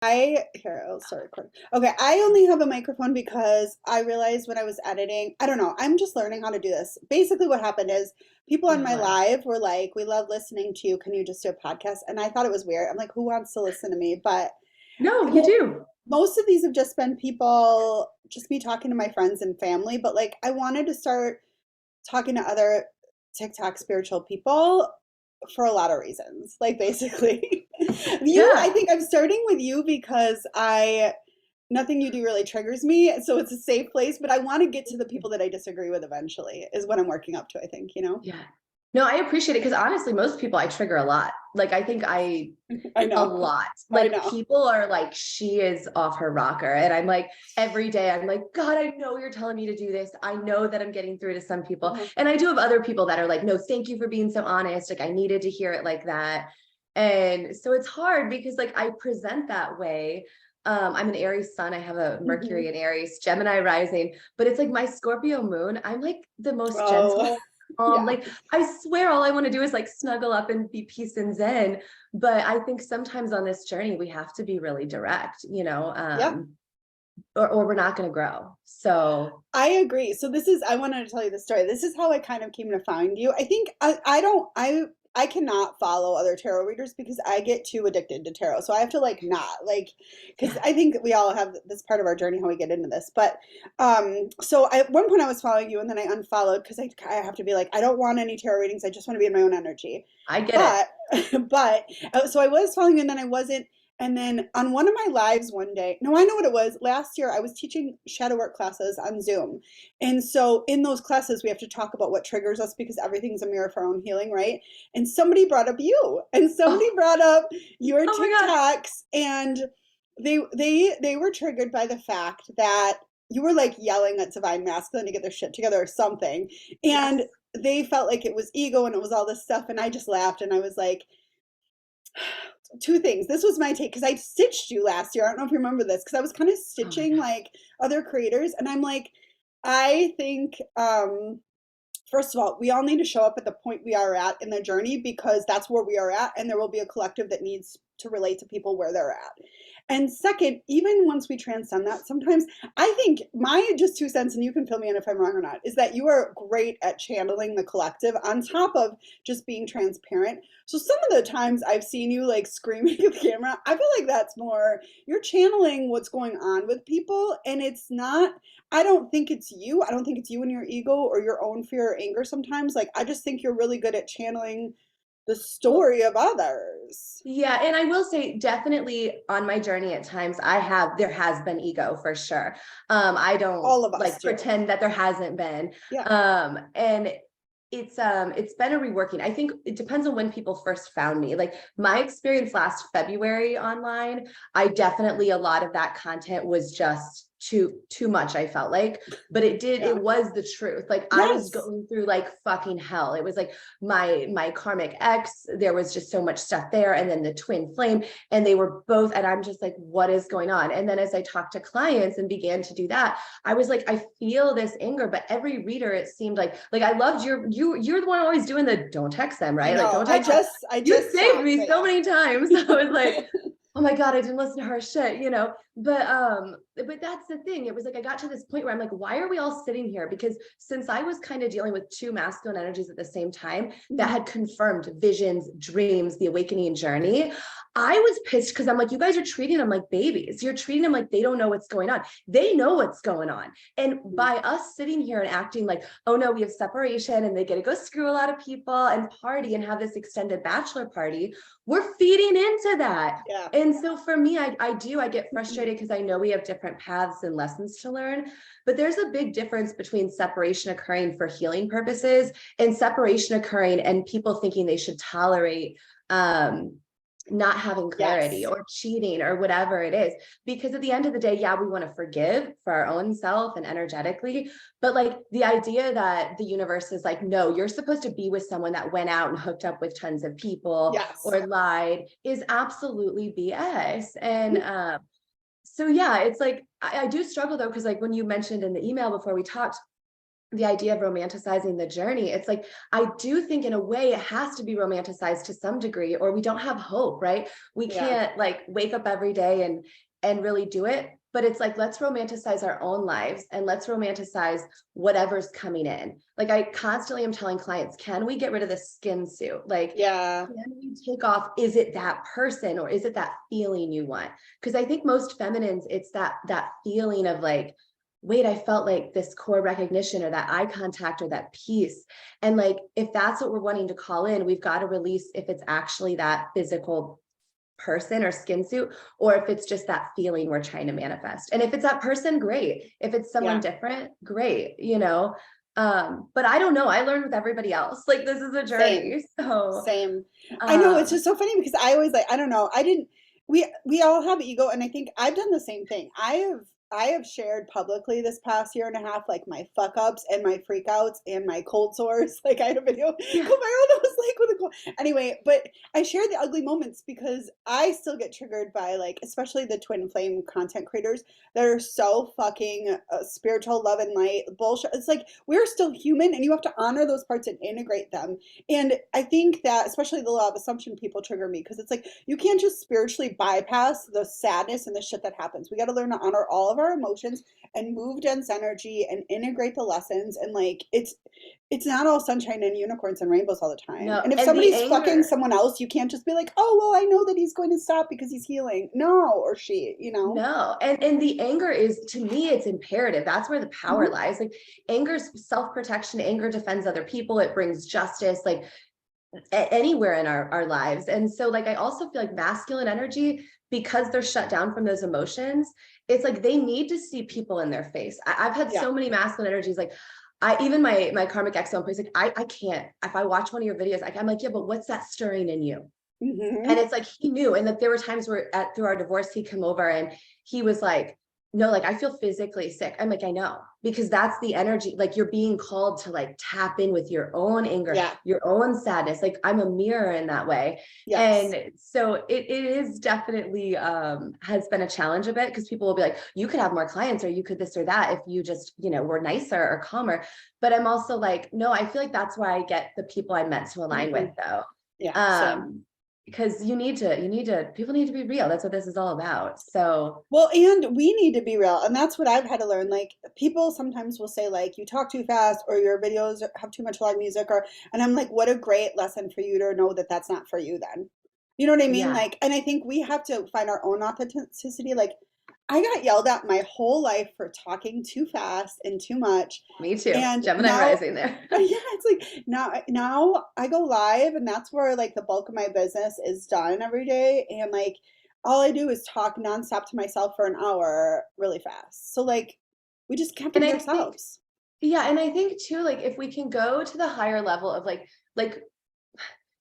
I'll start recording. Okay, I only have a microphone because I realized when I was editing, I don't know, I'm just learning how to do this. Basically, what happened is people on my Uh-huh. live were like, "We love listening to you. Can you just do a podcast?" And I thought it was weird. I'm like, "Who wants to listen to me?" But No, you mo- do. most of these have just been people, just me talking to my friends and family. But like, I wanted to start talking to other TikTok spiritual people for a lot of reasons. Like basically, I Yeah. think I'm starting with you because nothing you do really triggers me, so it's a safe place, but I want to get to the people that I disagree with eventually is what I'm working up to, I think, you know? Yeah. No, I appreciate it because honestly, most people I trigger a lot. Like I think I I a know. lot. I Like know. people are like, she is off her rocker. And I'm like, every day I'm like, God, I know you're telling me to do this. I know that I'm getting through to some people. Uh-huh. And I do have other people that are like, no, thank you for being so honest. Like I needed to hear it like that. And so it's hard because like I present that way. I'm an Aries sun. I have a Mercury Hmm. in Aries, Gemini rising, but it's like my Scorpio moon. I'm like the most Oh, gentle. yeah. Like I swear all I want to do is like snuggle up and be peace and zen. But I think sometimes on this journey we have to be really direct, Yeah. or we're not going to grow. So I agree. So I wanted to tell you the story. This is how I kind of came to find you. I think I don't, I cannot follow other tarot readers because I get too addicted to tarot. So I have to like not like, because yeah. I think we all have this part of our journey how we get into this. But at one point I was following you and then I unfollowed because I have to be like, I don't want any tarot readings. I just want to be in my own energy. I get it. But, so I was following you and then I wasn't. And then on one of my lives one day, no, I know what it was. Last year, I was teaching shadow work classes on Zoom. And so in those classes, we have to talk about what triggers us because everything's a mirror for our own healing, right? And somebody brought up you, and somebody Oh, brought up your oh my God. TikToks, and they were triggered by the fact that you were like yelling at Divine Masculine to get their shit together or something. And Yes. they felt like it was ego and it was all this stuff. And I just laughed and I was like, two things. This was my take because I stitched you last year. I don't know if you remember this because I was kind of Oh my stitching God. like other creators, and I'm like, I think first of all, we all need to show up at the point we are at in the journey because that's where we are at, and there will be a collective that needs to relate to people where they're at. And second, even once we transcend that, sometimes I think my just 2 cents, and you can fill me in if I'm wrong or not, is that you are great at channeling the collective on top of just being transparent. So some of the times I've seen you like screaming at the camera, I feel like that's more you're channeling what's going on with people, and it's not. I don't think it's you. I don't think it's you and your ego or your own fear or anger sometimes. Like, I just think you're really good at channeling the Well, story of others. yeah, and I will say definitely on my journey at times there has been ego for sure. I don't All of us like do. pretend that there hasn't been. Yeah. And it's been a reworking. I think it depends on when people first found me. Like my experience last February online, I definitely a lot of that content was just too much, I felt like, but it Yeah. was the truth. Like I was Yes. going through like fucking hell. It was like my karmic ex, there was just so much stuff there, and then the twin flame, and they were both, and I'm just like, what is going on? And then as I talked to clients and began to do that, I was like, I feel this anger. But every reader, it seemed like I loved you're the one always doing the don't text them, I right? Like know. don't text them. I You just saved stopped, me but so yeah. many times. I was like, oh my God, I didn't listen to her shit. But that's the thing. It was like I got to this point where I'm like, why are we all sitting here? Because since I was kind of dealing with two masculine energies at the same time that Mhm. had confirmed visions, dreams, the awakening journey, I was pissed because I'm like, you guys are treating them like babies. You're treating them like they don't know what's going on. They know what's going on. And by us sitting here and acting like, oh no, we have separation and they get to go screw a lot of people and party and have this extended bachelor party, we're feeding into that. Yeah. And so for me, I get frustrated because I know we have different paths and lessons to learn, but there's a big difference between separation occurring for healing purposes and separation occurring and people thinking they should tolerate not having clarity Yes. or cheating or whatever it is. Because at the end of the day, yeah, we want to forgive for our own self and energetically. But like the idea that the universe is like, no, you're supposed to be with someone that went out and hooked up with tons of people Yes. or lied is absolutely BS. And so yeah, it's like I do struggle though, because like when you mentioned in the email before we talked, the idea of romanticizing the journey, it's like, I do think in a way it has to be romanticized to some degree, or we don't have hope, right? We Yeah. can't like wake up every day and really do it. But it's like, let's romanticize our own lives and let's romanticize whatever's coming in. Like I constantly am telling clients, can we get rid of the skin suit? Like, Yeah. can we take off, is it that person or is it that feeling you want? Because I think most feminines, it's that feeling of like, wait, I felt like this core recognition or that eye contact or that peace. And like, if that's what we're wanting to call in, we've got to release if it's actually that physical person or skin suit, or if it's just that feeling we're trying to manifest. And if it's that person, great. If it's someone Yeah. different, great, you know. But I don't know. I learned with everybody else. Like this is a Same. journey. So Same. I know, it's um just so funny because I always like, I don't know, I didn't, we all have ego, and I think I've done the same thing. I have shared publicly this past year and a half like my fuck ups and my freakouts and my cold sores. Like I had a video go yeah, viral that was like with a cold. Anyway, but I share the ugly moments because I still get triggered by like, especially the twin flame content creators that are so fucking spiritual, love and light bullshit. It's like we're still human, and you have to honor those parts and integrate them. And I think that especially the law of assumption people trigger me because it's like you can't just spiritually bypass the sadness and the shit that happens. We got to learn to honor all of our emotions and move dense energy and integrate the lessons. And like it's not all sunshine and unicorns and rainbows all the time. no, And if and the somebody's fucking anger. someone else, you can't just be like, oh well, I know that he's going to stop because he's healing. No, or she, you know. No, and the anger is, to me, it's imperative. That's where the power Hmm. lies. Like anger's self-protection, anger defends other people, it brings justice, like anywhere in our lives. And so like I also feel like masculine energy, because they're shut down from those emotions, it's like they need to see people in their face. I've had Yeah. so many masculine energies, like I even my karmic ex on place, like I can't, if I watch one of your videos, like I'm like, yeah, but what's that stirring in you? And Hmm. it's like he knew, and that there were times where at through our divorce he'd come over and he was like, no, like I feel physically sick. I'm like, I know, because that's the energy, like you're being called to like tap in with your own anger, Yeah. your own sadness. Like I'm a mirror in that way. Yes. And so it is definitely has been a challenge a bit, because people will be like, you could have more clients or you could this or that if you just, you know, were nicer or calmer. But I'm also like, no, I feel like that's why I get the people I'm meant to align with Hmm. though. Yeah. Same. um because people need to be real. That's what this is all about. So Well, and we need to be real. And that's what I've had to learn. Like, people sometimes will say, like, you talk too fast or your videos have too much loud music, or, and I'm like, what a great lesson for you to know that that's not for you then. You know what I mean? yeah, Like, and I think we have to find our own authenticity. Like, I got yelled at my whole life for talking too fast and too much. me too. And Gemini now, rising there. yeah, it's like now I go live, and that's where like the bulk of my business is done every day. And like all I do is talk nonstop to myself for an hour really fast. So like we just have to And be I think, ourselves. yeah, and I think too, like if we can go to the higher level of like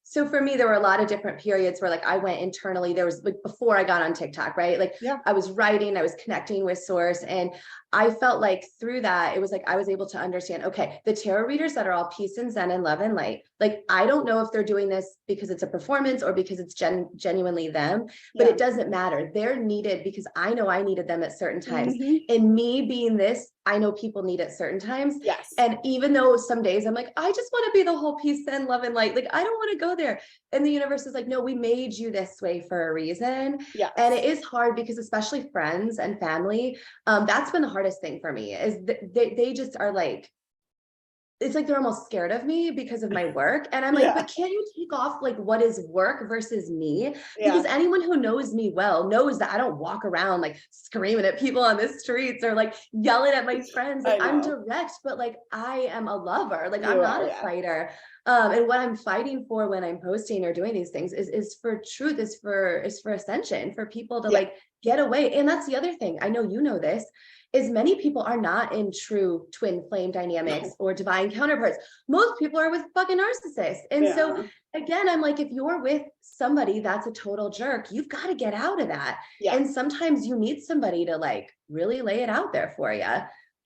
so for me, there were a lot of different periods where like I went internally. There was like before I got on TikTok, right? Like Yeah. I was writing, I was connecting with source, and I felt like through that, it was like I was able to understand, okay, the tarot readers that are all peace and zen and love and light, like I don't know if they're doing this because it's a performance or because it's genuinely them, but Yeah. it doesn't matter. They're needed because I know I needed them at certain times. Hmm. And me being this, I know people need at certain times. Yes. And even though some days I'm like, I just want to be the whole peace and love and light, like I don't want to go there. And the universe is like, no, we made you this way for a reason. And it Yes. is hard because especially friends and family, that's been the hardest thing for me is they just are like, it's like they're almost scared of me because of my work. And I'm like, Yeah. but can't you take off like what is work versus me? Because Yeah. anyone who knows me well knows that I don't walk around like screaming at people on the streets or like yelling at my friends. Like I I'm know. direct, but like I am a lover. Like I'm You not are, a yeah. fighter. And what I'm fighting for when I'm posting or doing these things is for truth, is for ascension, for people to Yeah. like get away. And that's the other thing. I know you know this, is many people are not in true twin flame dynamics No. or divine counterparts. Most people are with fucking narcissists. And so Yeah. again, I'm like, if you're with somebody that's a total jerk, you've got to get out of that. Yeah. And sometimes you need somebody to like really lay it out there for you.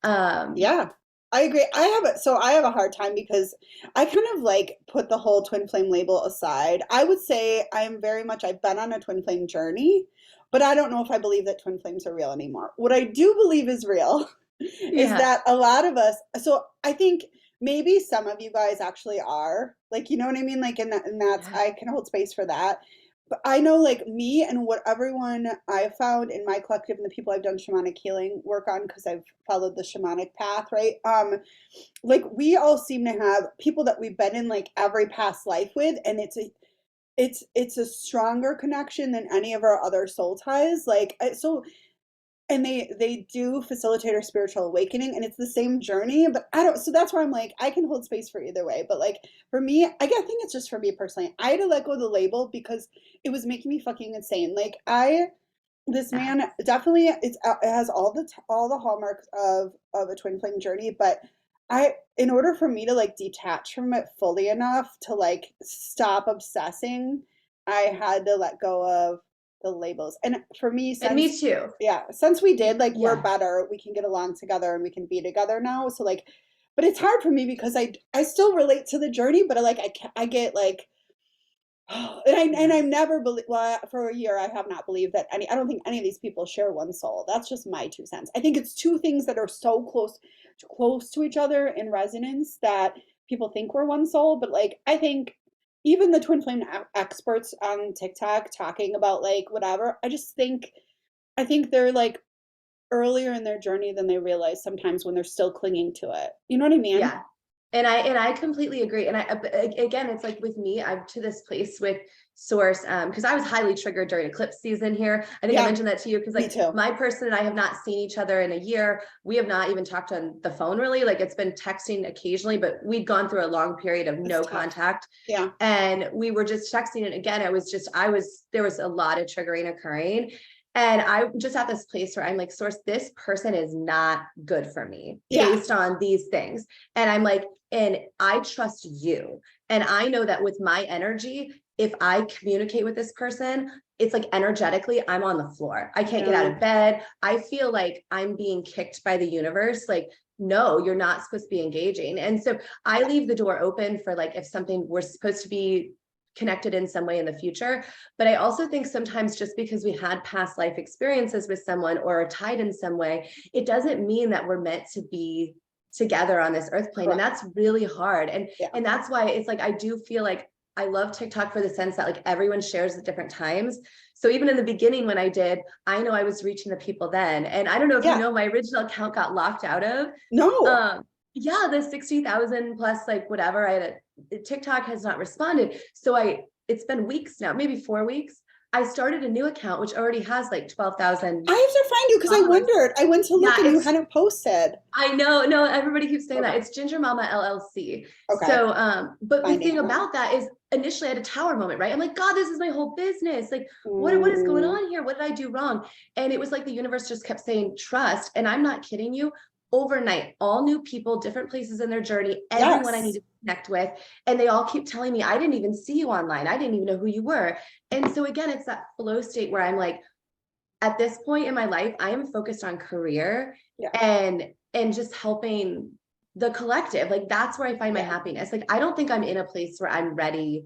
Um, Yeah, I agree. I have a hard time because I kind of like put the whole twin flame label aside. I would say I am very much, I've been on a twin flame journey, but I don't know if I believe that twin flames are real anymore. What I do believe is real is Yeah. that a lot of us, so I think maybe some of you guys actually are, like, you know what I mean? Like, and that's, Yeah. I can hold space for that. But I know, like, me and what everyone I've found in my collective and the people I've done shamanic healing work on, because I've followed the shamanic path, right? Like, we all seem to have people that we've been in like every past life with, and it's a stronger connection than any of our other soul ties. Like, so, and they do facilitate our spiritual awakening, and it's the same journey, but I don't, so that's where I'm like, I can hold space for either way, but like, for me, think it's just for me personally, I had to let go of the label because it was making me fucking insane. Like, this Yeah. man definitely, it has all the hallmarks of a twin flame journey, but I, in order for me to like detach from it fully enough to like stop obsessing, I had to let go of the labels. And for me, And since, me too. yeah, since we did, like, we're Yeah. better, we can get along together and we can be together now. So like, but it's hard for me because I still relate to the journey, but I get like, and Yeah. I've never believed, well, for a year I have not believed that I don't think any of these people share one soul. That's just my 2 cents. I think it's two things that are so close to each other in resonance that people think we're one soul. But like, I think even the twin flame experts on TikTok talking about like whatever, I think they're like earlier in their journey than they realize sometimes when they're still clinging to it. You know what I mean? Yeah. And I completely agree. And again, it's like with me, I'm to this place with source, because I was highly triggered during eclipse season here. I think I Yeah, mentioned that to you because me like too. my person and I have not seen each other in a year. We have not even talked on the phone really. Like it's been texting occasionally, but we'd gone through a long period of It's no tough. contact. Yeah. And we were just texting. And again, there was a lot of triggering occurring. And I'm just at this place where I'm like, source, this person is not good for me Yeah. based on these things. And I'm like, and I trust you. And I know that with my energy, if I communicate with this person, it's like energetically, I'm on the floor. I can't get out Yeah. of bed. I feel like I'm being kicked by the universe. Like, no, you're not supposed to be engaging. And so I leave the door open for like, if something we're supposed to be connected in some way in the future. But I also think sometimes just because we had past life experiences with someone or are tied in some way, it doesn't mean that we're meant to be together on this earth plane. And Correct. that's really hard. And Yeah. and that's why it's like I do feel like I love TikTok for the sense that like everyone shares at different times. So even in the beginning when I did, I know I was reaching the people then. And I don't know if you Yeah. know, my original account got locked out of. No. Yeah, the 60,000 plus like whatever. TikTok has not responded. So it's been weeks now, maybe 4 weeks. I started a new account which already has like 12,000 I have to find you because I followers. wondered. I went to look Yeah, and you it's hadn't posted. I know, no, everybody keeps saying that. Okay. It's Ginger Mama LLC. Okay. So, but the Finding thing it now. about that is initially I had a tower moment, right? I'm like, God, this is my whole business. Like, what is going Mm, on here? What did I do wrong? And it was like the universe just kept saying, trust. And I'm not kidding you. Overnight, all new people, different places in their journey, everyone I need yes. to connect with. And they all keep telling me, I didn't even see you online. I didn't even know who you were. And so again, it's that flow state where I'm like, at this point in my life, I am focused on career Yeah. and just helping the collective. Like that's where I find my Yeah. happiness. Like I don't think I'm in a place where I'm ready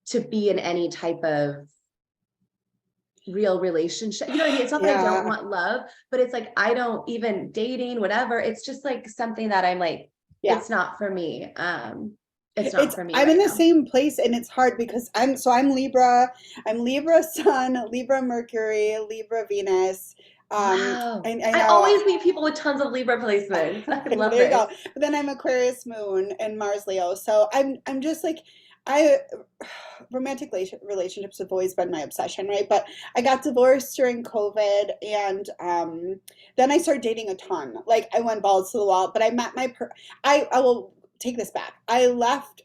to be in any type of real relationship. You know what I mean? It's not that I don't Yeah. want love, but it's like I don't even dating, whatever. It's just like something that I'm like, Yeah. it's not for me. It's not for me I'm in right the now. same place and it's hard because I'm Libra. I'm Libra Sun, Libra Mercury, Libra Venus. Wow. I I know. always meet people with tons of Libra placements. I love There you go. it. But then I'm Aquarius Moon and Mars Leo. So I'm just like, I romantic relationships have always been my obsession, right? But I got divorced during COVID, and then I started dating a ton. Like, I went balls to the wall. But I met I will take this back. I left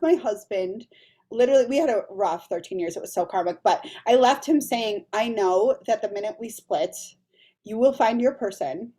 my husband. Literally, we had a rough 13 years. It was so karmic. But I left him saying, I know that the minute we split, you will find your person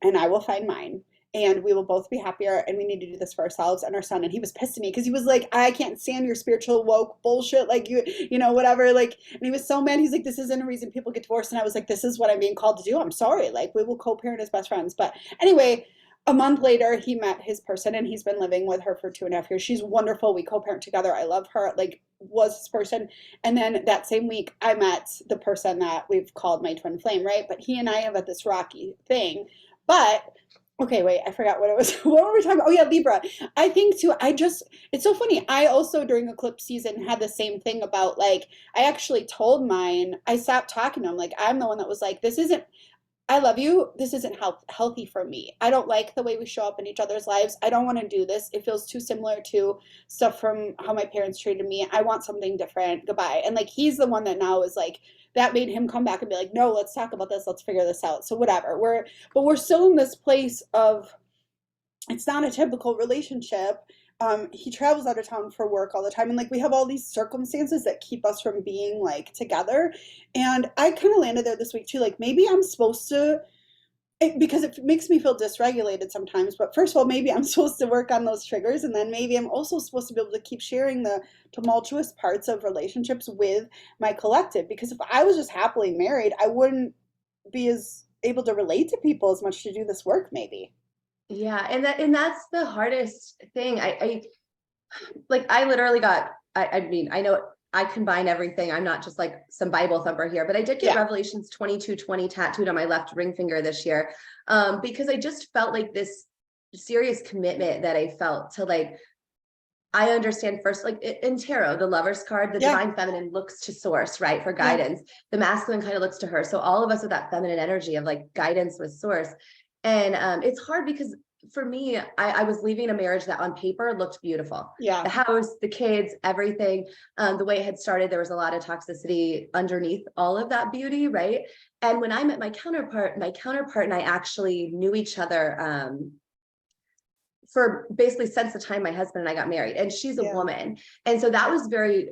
and I will find mine. And we will both be happier. And we need to do this for ourselves and our son. And he was pissed at me because he was like, I can't stand your spiritual woke bullshit. Like, you know, whatever. Like, and he was so mad. He's like, this isn't a reason people get divorced. And I was like, this is what I'm being called to do. I'm sorry. Like, we will co parent as best friends. But anyway, a month later, he met his person and he's been living with her for 2.5 years. She's wonderful. We co parent together. I love her. Like, was this person. And then that same week, I met the person that we've called my twin flame, right? But he and I have had this rocky thing But okay, wait, I forgot what it was. What were we talking about? Oh yeah, Libra. I think too, it's so funny. I also during eclipse season had the same thing about like I actually told mine, I stopped talking to him. Like I'm the one that was like, this isn't I love you. This isn't healthy for me. I don't like the way we show up in each other's lives. I don't want to do this. It feels too similar to stuff from how my parents treated me. I want something different. Goodbye. And like he's the one that now is like that made him come back and be like, no, let's talk about this. Let's figure this out. So whatever. We're still in this place of it's not a typical relationship. He travels out of town for work all the time, and like we have all these circumstances that keep us from being like together. And I kind of landed there this week too. Like maybe I'm supposed to, because it makes me feel dysregulated sometimes. But first of all, maybe I'm supposed to work on those triggers, and then maybe I'm also supposed to be able to keep sharing the tumultuous parts of relationships with my collective. Because if I was just happily married, I wouldn't be as able to relate to people as much to do this work, maybe. Yeah, and that's the hardest thing. I literally got, I mean, I know I combine everything. I'm not just like some Bible thumper here, but I did get Yeah. Revelations 22:20 tattooed on my left ring finger this year. Because I just felt like this serious commitment that I felt to like, I understand first, like in tarot, the Lover's card, the Yeah. divine feminine looks to source, right, for Yeah. guidance. The masculine kind of looks to her. So all of us with that feminine energy of like guidance with source. And it's hard because for me, I was leaving a marriage that on paper looked beautiful. Yeah. The house, the kids, everything, the way it had started, there was a lot of toxicity underneath all of that beauty, right? And when I met my counterpart and I actually knew each other for basically since the time my husband and I got married, and she's a Yeah. woman. And so that was very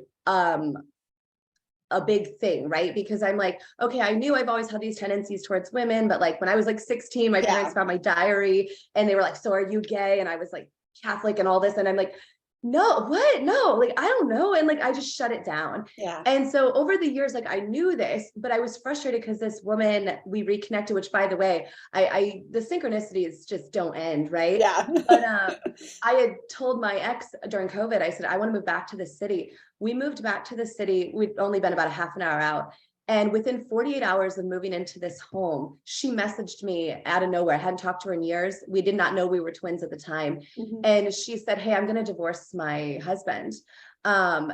a big thing, right? Because I'm like, okay, I knew I've always had these tendencies towards women, but like when I was like 16, my Yeah. parents found my diary and they were like, so are you gay? And I was like Catholic and all this. And I'm like, no, what? No, like, I don't know. And like, I just shut it down. Yeah. And so over the years, like I knew this, but I was frustrated because this woman, we reconnected, which by the way, the synchronicities just don't end, right? Yeah. But I had told my ex during COVID, I said, I want to move back to the city. We moved back to the city. We'd only been about a half an hour out. And within 48 hours of moving into this home, she messaged me out of nowhere. I hadn't talked to her in years. We did not know we were twins at the time. Mhm. And she said, hey, I'm going to divorce my husband.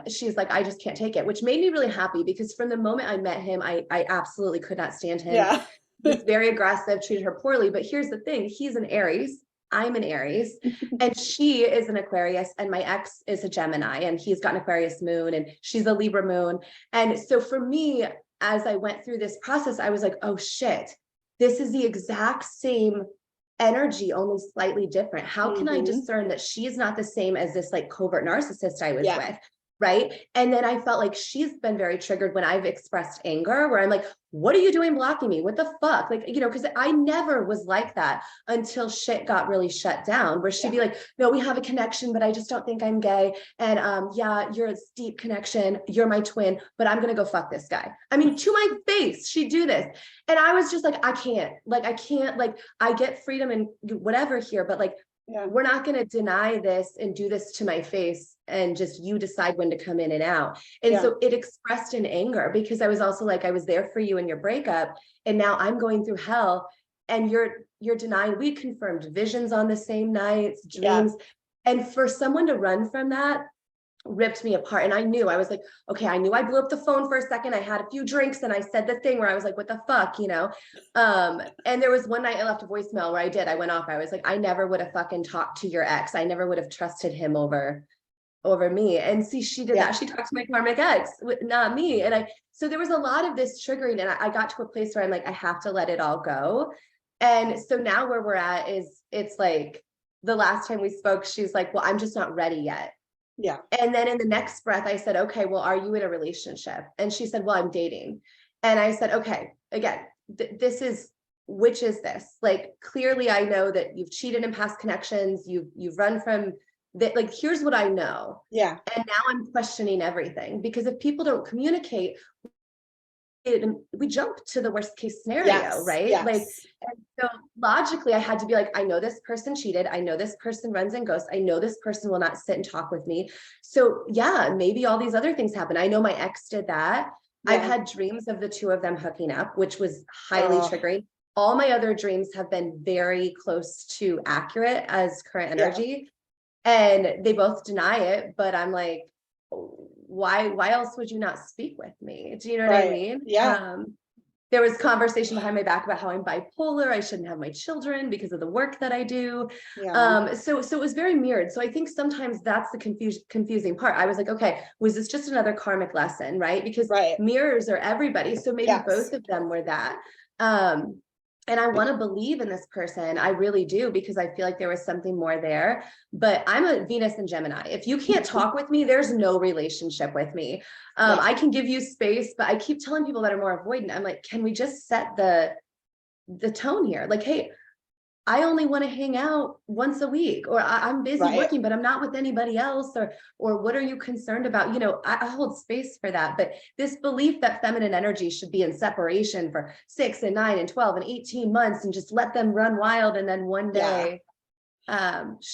She's like, I just can't take it, which made me really happy because from the moment I met him, I absolutely could not stand him. Yeah. He was very aggressive, treated her poorly. But here's the thing, he's an Aries. I'm an Aries and she is an Aquarius and my ex is a Gemini and he's got an Aquarius moon and she's a Libra moon. And so for me, as I went through this process, I was like, oh shit, this is the exact same energy, only slightly different. How can I Mhm. discern that she's not the same as this like covert narcissist I was Yeah. with? Right. And then I felt like she's been very triggered when I've expressed anger, where I'm like, what are you doing blocking me? What the fuck? Like, you know, because I never was like that until shit got really shut down, where she'd Yeah. be like, no, we have a connection, but I just don't think I'm gay. And yeah, you're a deep connection. You're my twin, but I'm going to go fuck this guy. I mean, to my face, she'd do this. And I was just like, I can't, like, I get freedom and whatever here, but like, Yeah. we're not going to deny this and do this to my face and just you decide when to come in and out. And Yeah. so it expressed in anger because I was also like, I was there for you in your breakup and now I'm going through hell and you're denying. We confirmed visions on the same nights, Yeah. dreams. And for someone to run from that ripped me apart. And I knew, I was like, okay, I knew I blew up the phone for a second. I had a few drinks and I said the thing where I was like, what the fuck, you know? And there was one night I left a voicemail where I went off. I was like, I never would have fucking talked to your ex. I never would have trusted him over me. And see, she did Yeah. that. She talked to my karmic ex, not me. And so there was a lot of this triggering and I got to a place where I'm like, I have to let it all go. And so now where we're at is it's like the last time we spoke, she's like, well, I'm just not ready yet. Yeah. And then in the next breath, I said, okay, well, are you in a relationship? And she said, well, I'm dating. And I said, okay, again, which is this? Like, clearly I know that you've cheated in past connections. You've run from that. Like, here's what I know. Yeah. And now I'm questioning everything because if people don't communicate, we jump to the worst case scenario, Yes. right? Yes. Like, and so logically I had to be like, I know this person cheated. I know this person runs and ghosts. I know this person will not sit and talk with me. So yeah, maybe all these other things happen. I know my ex did that. I've Yeah. had dreams of the two of them hooking up, which was highly Oh, triggering. all my other dreams have been very close to accurate as current Yeah. energy. And they both deny it, but I'm like, why else would you not speak with me? Do you know what I Right. mean? Yeah. There was conversation behind my back about how I'm bipolar. I shouldn't have my children because of the work that I do. Yeah. So it was very mirrored. So I think sometimes that's the confusing part. I was like, okay, was this just another karmic lesson, right? Because Right. mirrors are everybody. So maybe Yes. both of them were that. And I want to believe in this person. I really do, because I feel like there was something more there. But I'm a Venus and Gemini. If you can't talk with me, there's no relationship with me. Yeah. I can give you space, but I keep telling people that are more avoidant. I'm like, can we just set the tone here? Like, hey, I only want to hang out once a week, or I'm busy Right. working, but I'm not with anybody else, or what are you concerned about? You know, I hold space for that. But this belief that feminine energy should be in separation for 6 and 9 and 12 and 18 months and just let them run wild, and then one Yeah. day,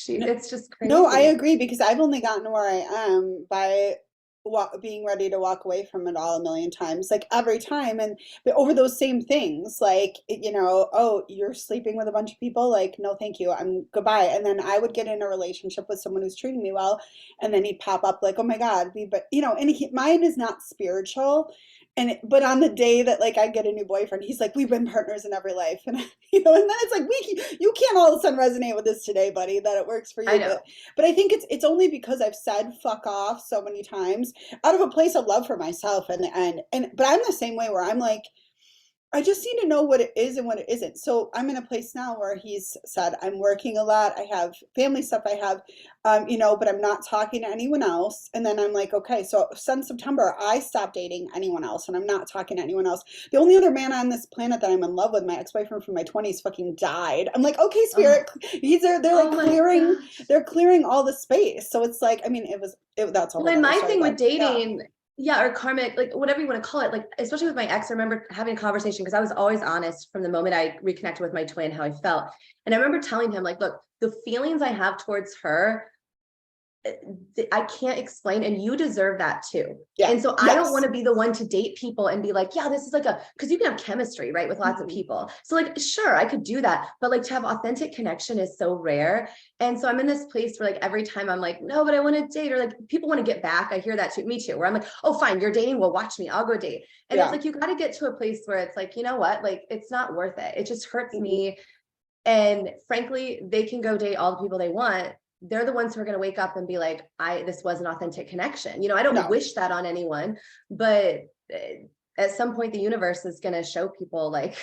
it's just No, I crazy. agree because I've only gotten to where I am by being ready to walk away from it all a million times, like every time, and but over those same things, like oh, you're sleeping with a bunch of people, like no, thank you, I'm goodbye. And then I would get in a relationship with someone who's treating me well, and then he'd pop up like, oh my God, but and mine is not spiritual. But on the day that like I get a new boyfriend, he's like, we've been partners in every life, and and then it's like you can't all of a sudden resonate with this today, buddy, that it works for I you, know. but I think it's only because I've said fuck off so many times out of a place of love for myself, and but I'm the same way where I'm like, I just need to know what it is and what it isn't. So I'm in a place now where he's said, I'm working a lot. I have family stuff I have, but I'm not talking to anyone else. And then I'm like, okay, so since September, I stopped dating anyone else and I'm not talking to anyone else. The only other man on this planet that I'm in love with, my ex-boyfriend from my 20s, fucking died. I'm like, okay, Oh, spirit, they're like oh my clearing, gosh. they're clearing all the space. So it's like, I mean, that's a Well, whole and other my story, thing with but yeah. dating, yeah, or karmic, like whatever you want to call it, like especially with my ex, I remember having a conversation because I was always honest from the moment I reconnected with my twin, how I felt. And I remember telling him, like, look, the feelings I have towards her, I can't explain, and you deserve that too. Yeah. And so I don't want Yes. to be the one to date people and be like, yeah, this is like because you can have chemistry, right, with lots of Mhm. people. So like, sure, I could do that, but like to have authentic connection is so rare. And so I'm in this place where like every time I'm like, no, but I want to date, or like people want to get back. I hear that too, me too, where I'm like, oh, fine, you're dating. Well, watch me, I'll go date. And it's Yeah. like, you got to get to a place where it's like, you know what, like it's not worth it. It just hurts Mhm. me. And frankly, they can go date all the people they want. They're the ones who are going to wake up and be like, this was an authentic connection. You know, I don't No. wish that on anyone, but at some point the universe is going to show people like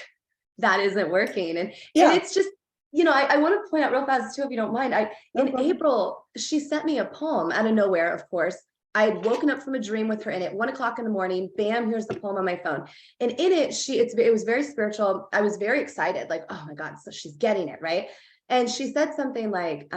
that isn't working. And Yeah. it's just, I want to point out real fast too, if you don't mind, No, in go ahead. April, she sent me a poem out of nowhere, of course. I had woken up from a dream with her in it, 1 o'clock in the morning. Bam, here's the poem on my phone. And in it, it was very spiritual. I was very excited, like, oh my God, so she's getting it, right? And she said something like,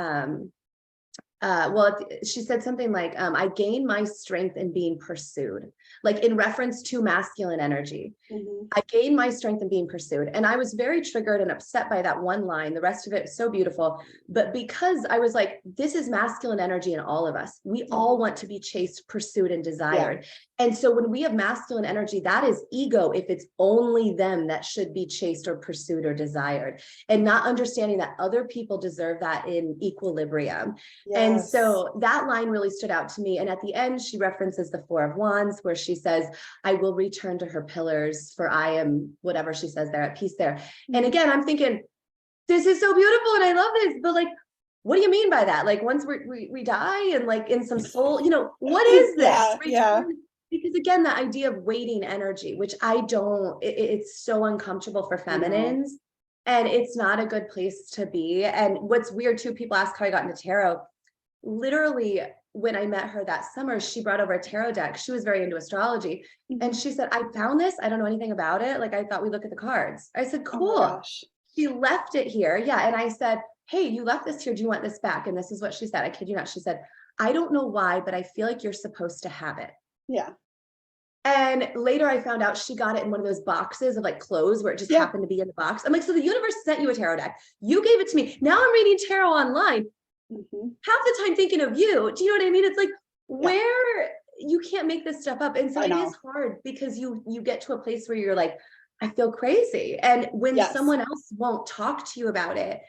she said something like, I gain my strength in being pursued, like in reference to masculine energy. Mhm. I gained my strength in being pursued. And I was very triggered and upset by that one line. The rest of it was so beautiful. But because I was like, this is masculine energy in all of us. We all Mhm. want to be chased, pursued, and Yeah. desired. And so when we have masculine energy, that is ego if it's only them that should be chased or pursued or desired, and not understanding that other people deserve that in equilibrium. And Yes. so that line really stood out to me. And at the end, she references the Four of Wands, where she says, I will return to her pillars, for I am, whatever she says there, at peace there. And Mhm. again, I'm thinking, this is so beautiful and I love this, but like, what do you mean by that? Like once we die and like in some soul, what is this Yeah. Yeah. return? Because again, the idea of waiting energy, which I don't, it's so uncomfortable for I know. feminines, and it's not a good place to be. And what's weird too, people ask how I got into tarot. Literally, when I met her that summer, she brought over a tarot deck. She was very into astrology. And Mhm. she said, I found this. I don't know anything about it. Like, I thought we look at the cards. I said, Oh my cool. gosh. She left it here. Yeah. And I said, hey, you left this here. Do you want this back? And this is what she said. I kid you not. She said, I don't know why, but I feel like you're supposed to have it. Yeah. And later I found out she got it in one of those boxes of like clothes where it just Yeah. happened to be in the box. I'm like, so the universe sent you a tarot deck. You gave it to me. Now I'm reading tarot online, Mhm. half the time thinking of you. Do you know what I mean? It's like, Yeah. where you can't make this stuff up. And so I it is know. hard because you get to a place where you're like, I feel crazy. And when Yes. someone else won't talk to you about it,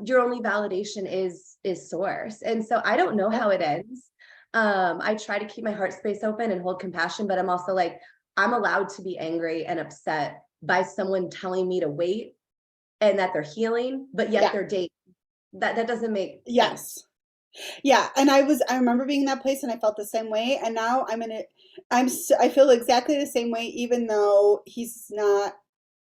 your only validation is source. And so I don't know how Yep. it ends. I try to keep my heart space open and hold compassion, but I'm also like, I'm allowed to be angry and upset by someone telling me to wait and that they're healing, but yet Yeah. they're dating. That doesn't make sense. Yes. Yeah, and I remember being in that place and I felt the same way, and now I'm in it. I feel exactly the same way, even though he's not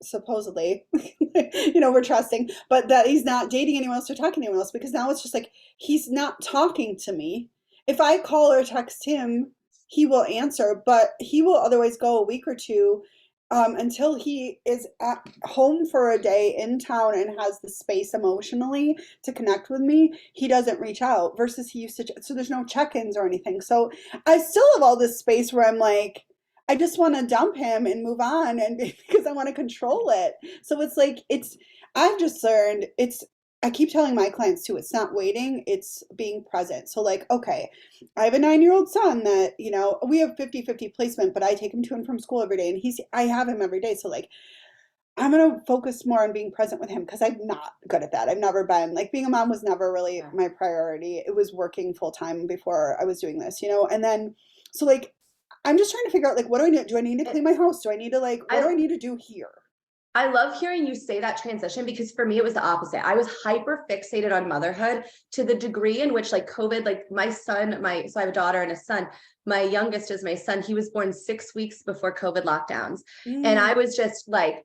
supposedly, we're trusting, but that he's not dating anyone else or talking to anyone else, because now it's just like he's not talking to me. If I call or text him, he will answer, but he will otherwise go a week or two, until he is at home for a day in town and has the space emotionally to connect with me. He doesn't reach out versus he used to. So there's no check-ins or anything. So I still have all this space where I'm like, I just want to dump him and move on, and because I want to control it. So it's like I've just learned I keep telling my clients too, it's not waiting, it's being present. So like, okay, I have a 9-year-old son that, we have 50-50 placement, but I take him to and from school every day, and I have him every day. So like, I'm gonna focus more on being present with him because I'm not good at that. I've never been like, being a mom was never really Yeah. my priority. It was working full time before I was doing this, and then so like I'm just trying to figure out like, what do I need? Do I need to clean my house? Do I need to like, what do I I need to do here? I love hearing you say that transition because for me it was the opposite. I was hyper fixated on motherhood to the degree in which like COVID, like my son, so I have a daughter and a son. My youngest is my son. He was born 6 weeks before COVID lockdowns. And I Mm, was just like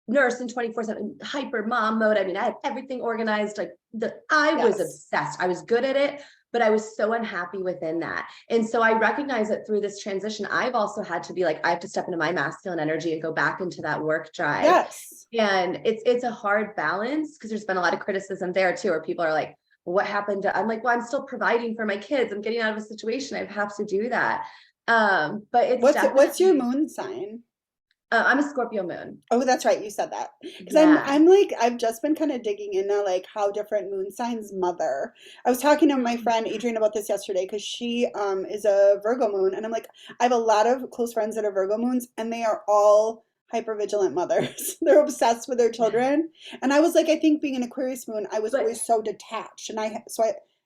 nurse and 24/7 hyper mom mode. I mean, I had everything organized. Like I was yes. obsessed. I was good at it, but I was so unhappy within that. And so I recognize that through this transition, I've also had to be like, I have to step into my masculine energy and go back into that work drive. Yes. And it's a hard balance because there's been a lot of criticism there too, where people are like, what happened to, I'm like, well, I'm still providing for my kids. I'm getting out of a situation. I have to do that. But it's What's your definitely, moon sign? I'm a Scorpio moon. Oh, that's right. You said that. Because Yeah. I'm like, I've just been kind of digging into like how different moon signs mother. I was talking to my friend Adrienne about this yesterday because she is a Virgo moon, and I'm like, I have a lot of close friends that are Virgo moons, and they are all hyper vigilant mothers. They're obsessed with their Yeah. children. And I was like, I think being an Aquarius moon, I was But always so detached. And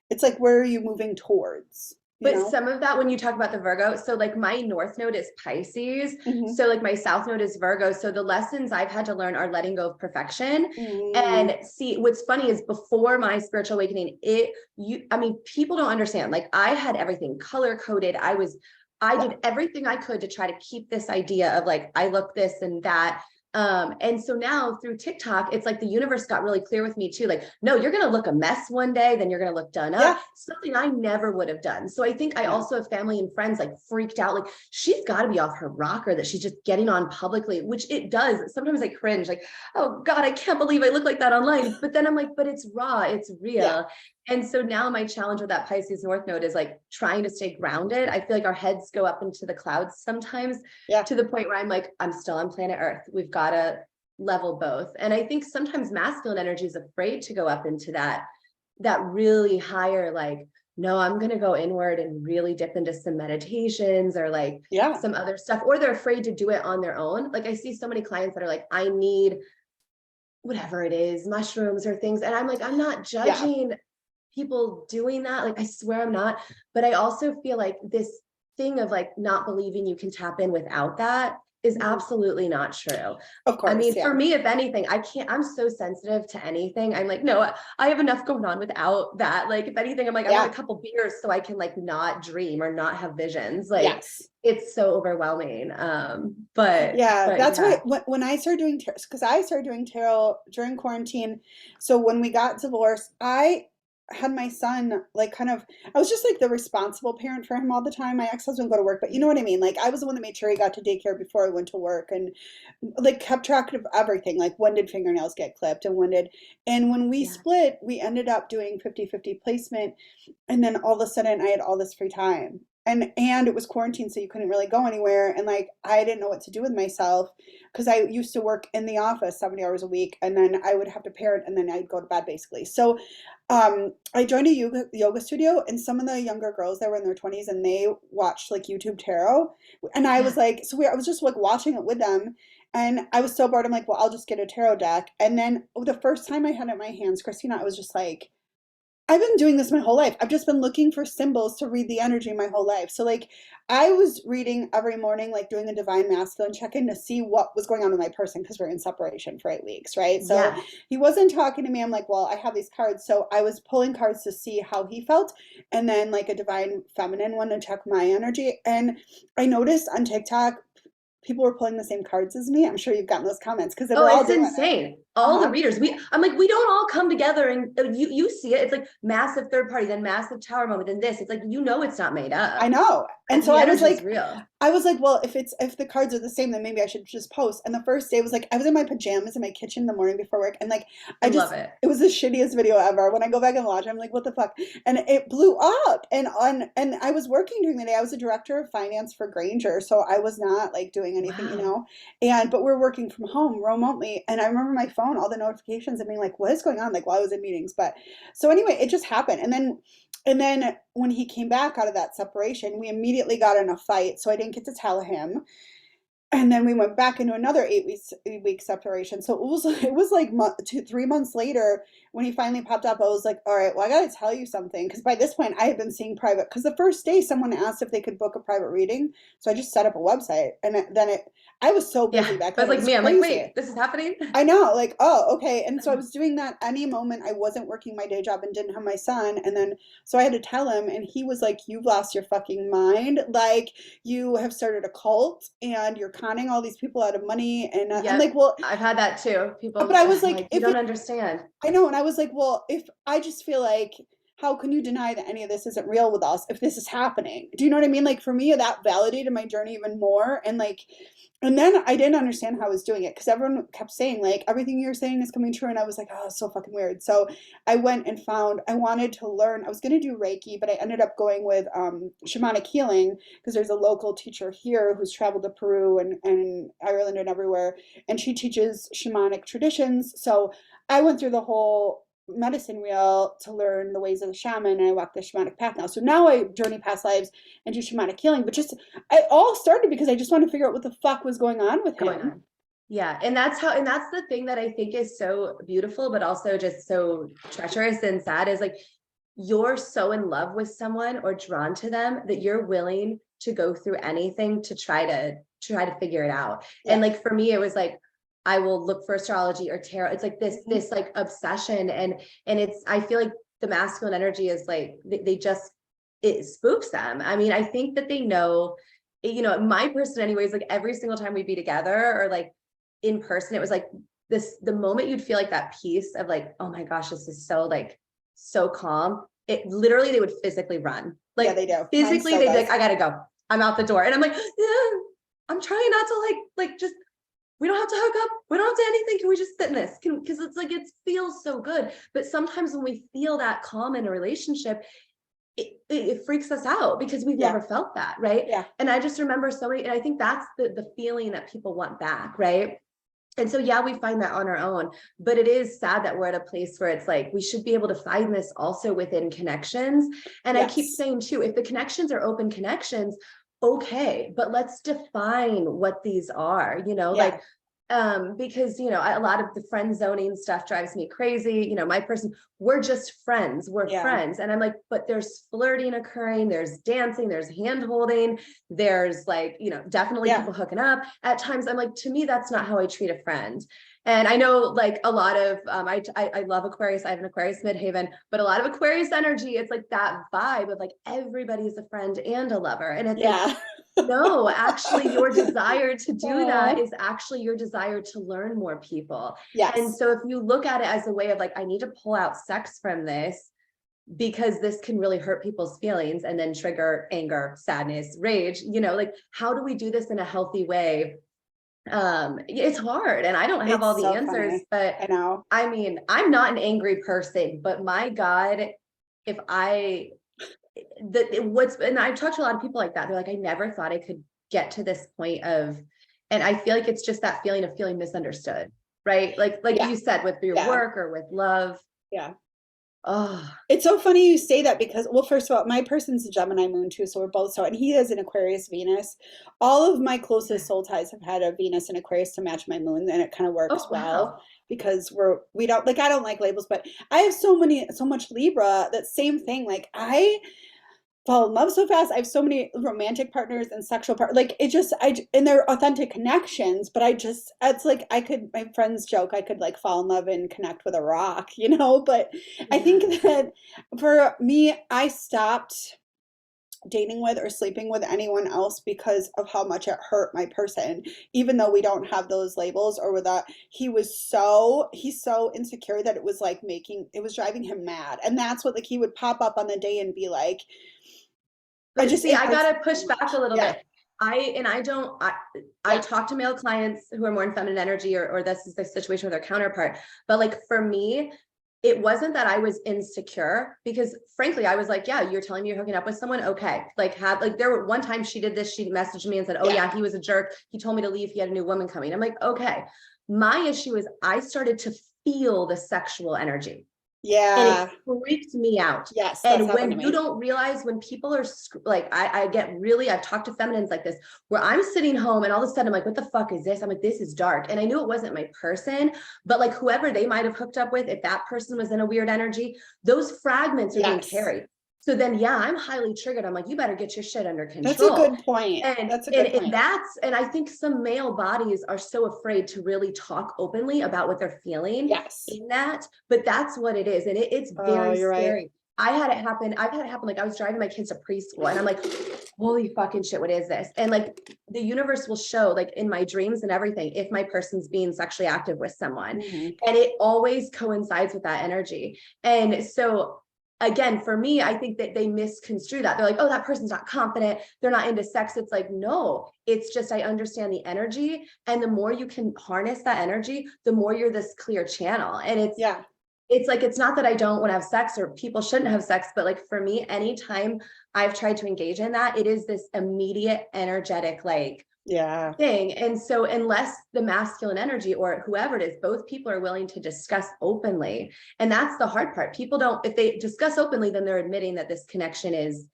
it's like, where are you moving towards? You But know? some of that, when you talk about the Virgo, so like my North Node is Pisces. Hmm. So like my South Node is Virgo. So the lessons I've had to learn are letting go of perfection. Mm, And see, what's funny is before my spiritual awakening, I mean, people don't understand. Like I had everything color coded. I yeah. did everything I could to try to keep this idea of like, I look this and that. And so now through TikTok, it's like the universe got really clear with me too. Like, no, you're going to look a mess one day, then you're going to look done up, Yeah. something I never would have done. So I think I Yeah. also have family and friends like freaked out. Like, she's got to be off her rocker that she's just getting on publicly, which it does. Sometimes I cringe, like, oh God, I can't believe I look like that online. But then I'm like, but it's raw, it's Yeah. real. And so now my challenge with that Pisces North Node is like trying to stay grounded. I feel like our heads go up into the clouds sometimes Yeah. to the point where I'm like, I'm still on planet Earth. We've got to level both. And I think sometimes masculine energy is afraid to go up into that really higher, like, no, I'm going to go inward and really dip into some meditations or like Yeah. some other stuff, or they're afraid to do it on their own. Like I see so many clients that are like, I need whatever it is, mushrooms or things. And I'm like, I'm not Yeah. judging people doing that. Like, I swear I'm not. But I also feel like this thing of like not believing you can tap in without that is Mhm. absolutely not true. Of I course. mean, Yeah. for me, if anything, I'm so sensitive to anything. I'm like, no, I have enough going on without that. Like, if anything, I'm like, I want a Yeah. couple beers so I can like not dream or not have visions. Like, Yes. it's so overwhelming. But Yeah, but that's yeah. why when I started doing tarot, because I started doing tarot during quarantine. So when we got divorced, I had my son like kind of, I was just like the responsible parent for him all the time. My ex-husband would go to work, but you know what I mean? Like I was the one that made sure he got to daycare before I went to work, and like kept track of everything. Like when did fingernails get clipped, and when we Yeah. split, we ended up doing 50-50 placement, and then all of a sudden I had all this free time, and it was quarantine, so you couldn't really go anywhere, and like I didn't know what to do with myself because I used to work in the office 70 hours a week, and then I would have to parent, and then I'd go to bed basically. So I joined a yoga studio, and some of the younger girls that were in their 20s, and they watched like YouTube tarot, and I was Yeah. like, I was just like watching it with them, And I was so bored. I'm like, well, I'll just get a tarot deck. And then the first time I had it in my hands, Christina, I was just like, I've been doing this my whole life. I've just been looking for symbols to read the energy my whole life. So like I was reading every morning, like doing a divine masculine check-in to see what was going on with my person because we're in separation for 8 weeks, right? So Yeah. he wasn't talking to me. I'm like, well, I have these cards. So I was pulling cards to see how he felt. And then like a divine feminine one to check my energy. And I noticed on TikTok, people were pulling the same cards as me. I'm sure you've gotten those comments because they Oh, were all it's doing it. insane. All the Uh-huh. readers, I'm like, we don't all come together and you see it. It's like massive third party, then massive tower moment, then this. It's like, it's not made I up. know. And so The energy is real. I was like, well, if the cards are the same, then maybe I should just post. And the first day was like I was in my pajamas in my kitchen the morning before work, and like I I love just it. it was the shittiest video ever. When I go back and watch it, I'm like, what the fuck? And it blew up. And I was working during the day. I was a director of finance for Granger, so I was not like doing anything, you Wow. know. And but we're working from home remotely, and I remember my phone, all the notifications, and being like, what is going on? Like while I was in meetings. But so anyway, it just happened, and then when he came back out of that separation, we immediately got in a fight. So I didn't get to tell him. And then we went back into another 8 week separation. So it was like 3 months later when he finally popped up. I was like, all right, well, I got to tell you something because by this point I had been seeing private. Because the first day someone asked if they could book a private reading, so I just set up a website, and then I was so busy Yeah. back But then. it's It like was me. I'm like, crazy. wait, this is happening. I know, like, oh, okay. And so I was doing that any moment I wasn't working my day job and didn't have my son. And then, so I had to tell him, and he was like, you've lost your fucking mind. Like, you have started a cult and you're conning all these people out of money. And I'm like, Yep. well, I've had that too. but People, I was I'm like, like, you if don't it, understand. I know. And I was like, well, if I just feel like, how can you deny that any of this isn't real with us if this is happening? Do you know what I mean? Like for me, that validated my journey even more. And like, and then I didn't understand how I was doing it because everyone kept saying like everything you're saying is coming true, and I was like, oh, it's so fucking weird. So I went and found I wanted to learn. I was going to do Reiki, but I ended up going with shamanic healing because there's a local teacher here who's traveled to Peru and Ireland and everywhere, and she teaches shamanic traditions. So I went through the whole medicine wheel to learn the ways of the shaman, and I walk the shamanic path now. So now I journey past lives and do shamanic healing, but just it all started because I just wanted to figure out what the fuck was going on with Going him. on. Yeah. And that's the thing that I think is so beautiful, but also just so treacherous and sad is like, you're so in love with someone or drawn to them that you're willing to go through anything to try to figure it out. And Yeah. like for me, it was like, I will look for astrology or tarot. It's like Mm-hmm. this like obsession. And it's, I feel like the masculine energy is like, they just, it spooks them. I mean, I think that they know, my person anyways, like every single time we'd be together or like in person, it was like this, the moment you'd feel like that peace of like, oh my gosh, this is so like, so calm. It literally, they would physically run. Yeah, Like they do. Mine physically, still they'd be like, does. I gotta go. I'm out the door. And I'm like, yeah, I'm trying not to like just, we don't have to hook up. We don't have to anything. Can we just sit in this? Because it's like, it feels so good. But sometimes when we feel that calm in a relationship, it freaks us out because we've Yeah. never felt that, right? Yeah. And I just remember so many, and I think that's the feeling that people want back, right? And so, yeah, we find that on our own, but it is sad that we're at a place where it's like, we should be able to find this also within connections. And I keep Yes. saying too, if the connections are open connections, okay, but let's define what these are, Yeah. because a lot of the friend zoning stuff drives me crazy. My person, we're just friends, we're Yeah. friends. And I'm like, but there's flirting occurring, there's dancing, there's hand holding, there's like, definitely Yeah. people hooking up at times. I'm like, to me, that's not how I treat a friend. And I know like a lot of I love Aquarius. I have an Aquarius midhaven, but a lot of Aquarius energy, it's like that vibe of like everybody's a friend and a lover. And it's like, Yeah. no, actually, your desire to do that Oh, is actually your desire to learn more people. And yes. so if you look at it as a way of like, I need to pull out sex from this because this can really hurt people's feelings and then trigger anger, sadness, rage, like how do we do this in a healthy way? It's hard and I don't have all It's the so answers, funny. but I know. I mean, I'm not an angry person, but my God, if I and I've talked to a lot of people like that. They're like, I never thought I could get to this point of, and I feel like it's just that feeling of feeling misunderstood, right? Like Yeah. you said, with your Yeah. work or with love. Yeah. Oh, It's so funny you say that because, well, first of all, my person's a Gemini moon too, so we're both so, and he has an Aquarius Venus. All of my closest soul ties have had a Venus and Aquarius to match my moon, and it kind of works oh well wow. because we don't like I don't like labels, but I have so much Libra that same thing. Like I fall in love so fast. I have so many romantic partners and sexual part. Like it just, and they're authentic connections. But I just, it's like I could. My friends joke I could like fall in love and connect with a rock, you know. But I think Yes. that for me, I stopped dating with or sleeping with anyone else because of how much it hurt my person, even though we don't have those labels or with that. He's so insecure that it was like making it was driving him mad, and that's what, like, he would pop up on the day and be like, I But just see, it I hurts gotta push so back a much. little Yeah. bit. I don't I Yeah. talk to male clients who are more in feminine energy, or this is the situation with their counterpart. But like for me, it wasn't that I was insecure, because frankly, I was like, yeah, you're telling me you're hooking up with someone. Okay. Like have like there were one time she did this, she messaged me and said, oh Yeah. yeah, he was a jerk. He told me to leave. He had a new woman coming. I'm like, okay. My issue is I started to feel the sexual energy and it Yeah. freaked me out. Yes, that's And happened to when you me. don't realize, when people are like, I get really, I've talked to feminines like this, where I'm sitting home and all of a sudden I'm like, what the fuck is this? I'm like, this is dark. And I knew it wasn't my person, but like whoever they might have hooked up with, if that person was in a weird energy, those fragments are being Yes. carried. So then, yeah, I'm highly triggered. I'm like, you better get your shit under That's a control. good point. And That's a and, good and point. that's and I think some male bodies are so afraid to really talk openly about what they're feeling Yes. in that, but that's what it is. And it's Oh, very you're right. scary. I've had it happen. Like I was driving my kids to preschool and I'm like, holy fucking shit, what is this? And like the universe will show, like in my dreams and everything, if my person's being sexually active with someone. Hmm. And it always coincides with that energy. And so again, for me, I think that they misconstrue that. They're like, oh, that person's not confident. They're not into sex. It's like, no, it's just, I understand the energy. And the more you can harness that energy, the more you're this clear channel. And Yeah. it's like, it's not that I don't want to have sex or people shouldn't have sex, but like for me, anytime I've tried to engage in that, it is this immediate energetic like Yeah. thing. And so unless the masculine energy or whoever it is, both people are willing to discuss openly. And that's the hard part. People don't, if they discuss openly, then they're admitting that this connection is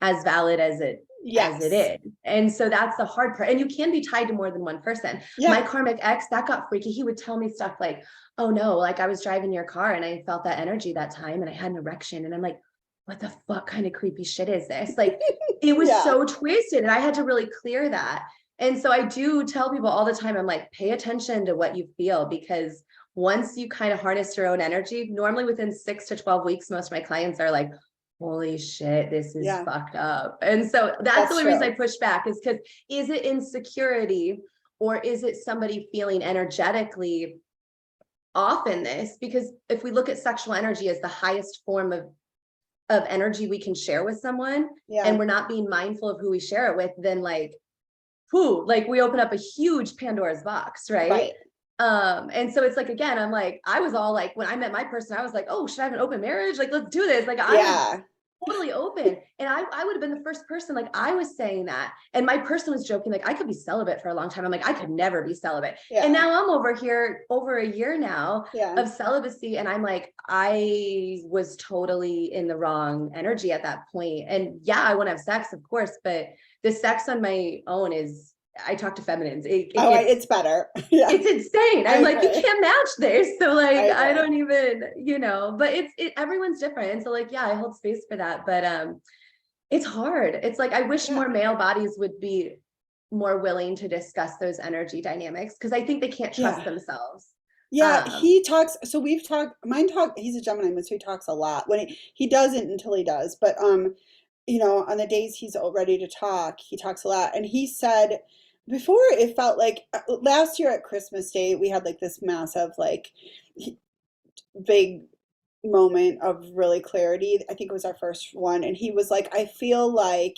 as valid as it Yes. is. And so that's the hard part. And you can be tied to more than one person. My Yeah. karmic ex, that got freaky. He would tell me stuff like, oh no, like I was driving your car and I felt that energy that time and I had an erection. And I'm like, what the fuck kind of creepy shit is this? Like it was Yeah. so twisted. And I had to really clear that. And so I do tell people all the time, I'm like, pay attention to what you feel, because once you kind of harness your own energy, normally within 6 to 12 weeks, most of my clients are like, holy shit, this is Yeah. fucked up. And so that's the That's only reason I true. push back, is because is it insecurity or is it somebody feeling energetically off in this? Because if we look at sexual energy as the highest form of energy we can share with someone, and Yeah. we're not being mindful of who we share it with, then like who, like we open up a huge Pandora's box, right? Right. And so it's like, again, I'm like, I was all like, when I met my person, I was like, oh, should I have an open marriage? Like, let's do this. Like, I was Yeah. totally open. And I would have been the first person, like, I was saying that. And my person was joking, like, I could be celibate for a long time. I'm like, I could never be celibate. And Yeah. now I'm over here over a year now Yeah. of celibacy. And I'm like, I was totally in the wrong energy at that point. And yeah, I want to have sex, of course, but the sex on my own is, I talk to feminines. It Oh, gets, it's better. Yeah. it's insane. I I'm like, you agree. can't match this. So I like, I agree. don't even, but everyone's different. And so like, yeah, I hold space for that. But it's hard. It's like, I wish Yeah. more male bodies would be more willing to discuss those energy dynamics, because I think they can't trust Yeah. themselves. Yeah, Um, he talks. So we've talked. Mine talk. He's a Gemini, so he talks a lot. When he doesn't until he does. But on the days he's all ready to talk, he talks a lot. And he said before it felt like last year at Christmas Day we had like this massive like big moment of really clarity. I think it was our first one, and he was like, I feel like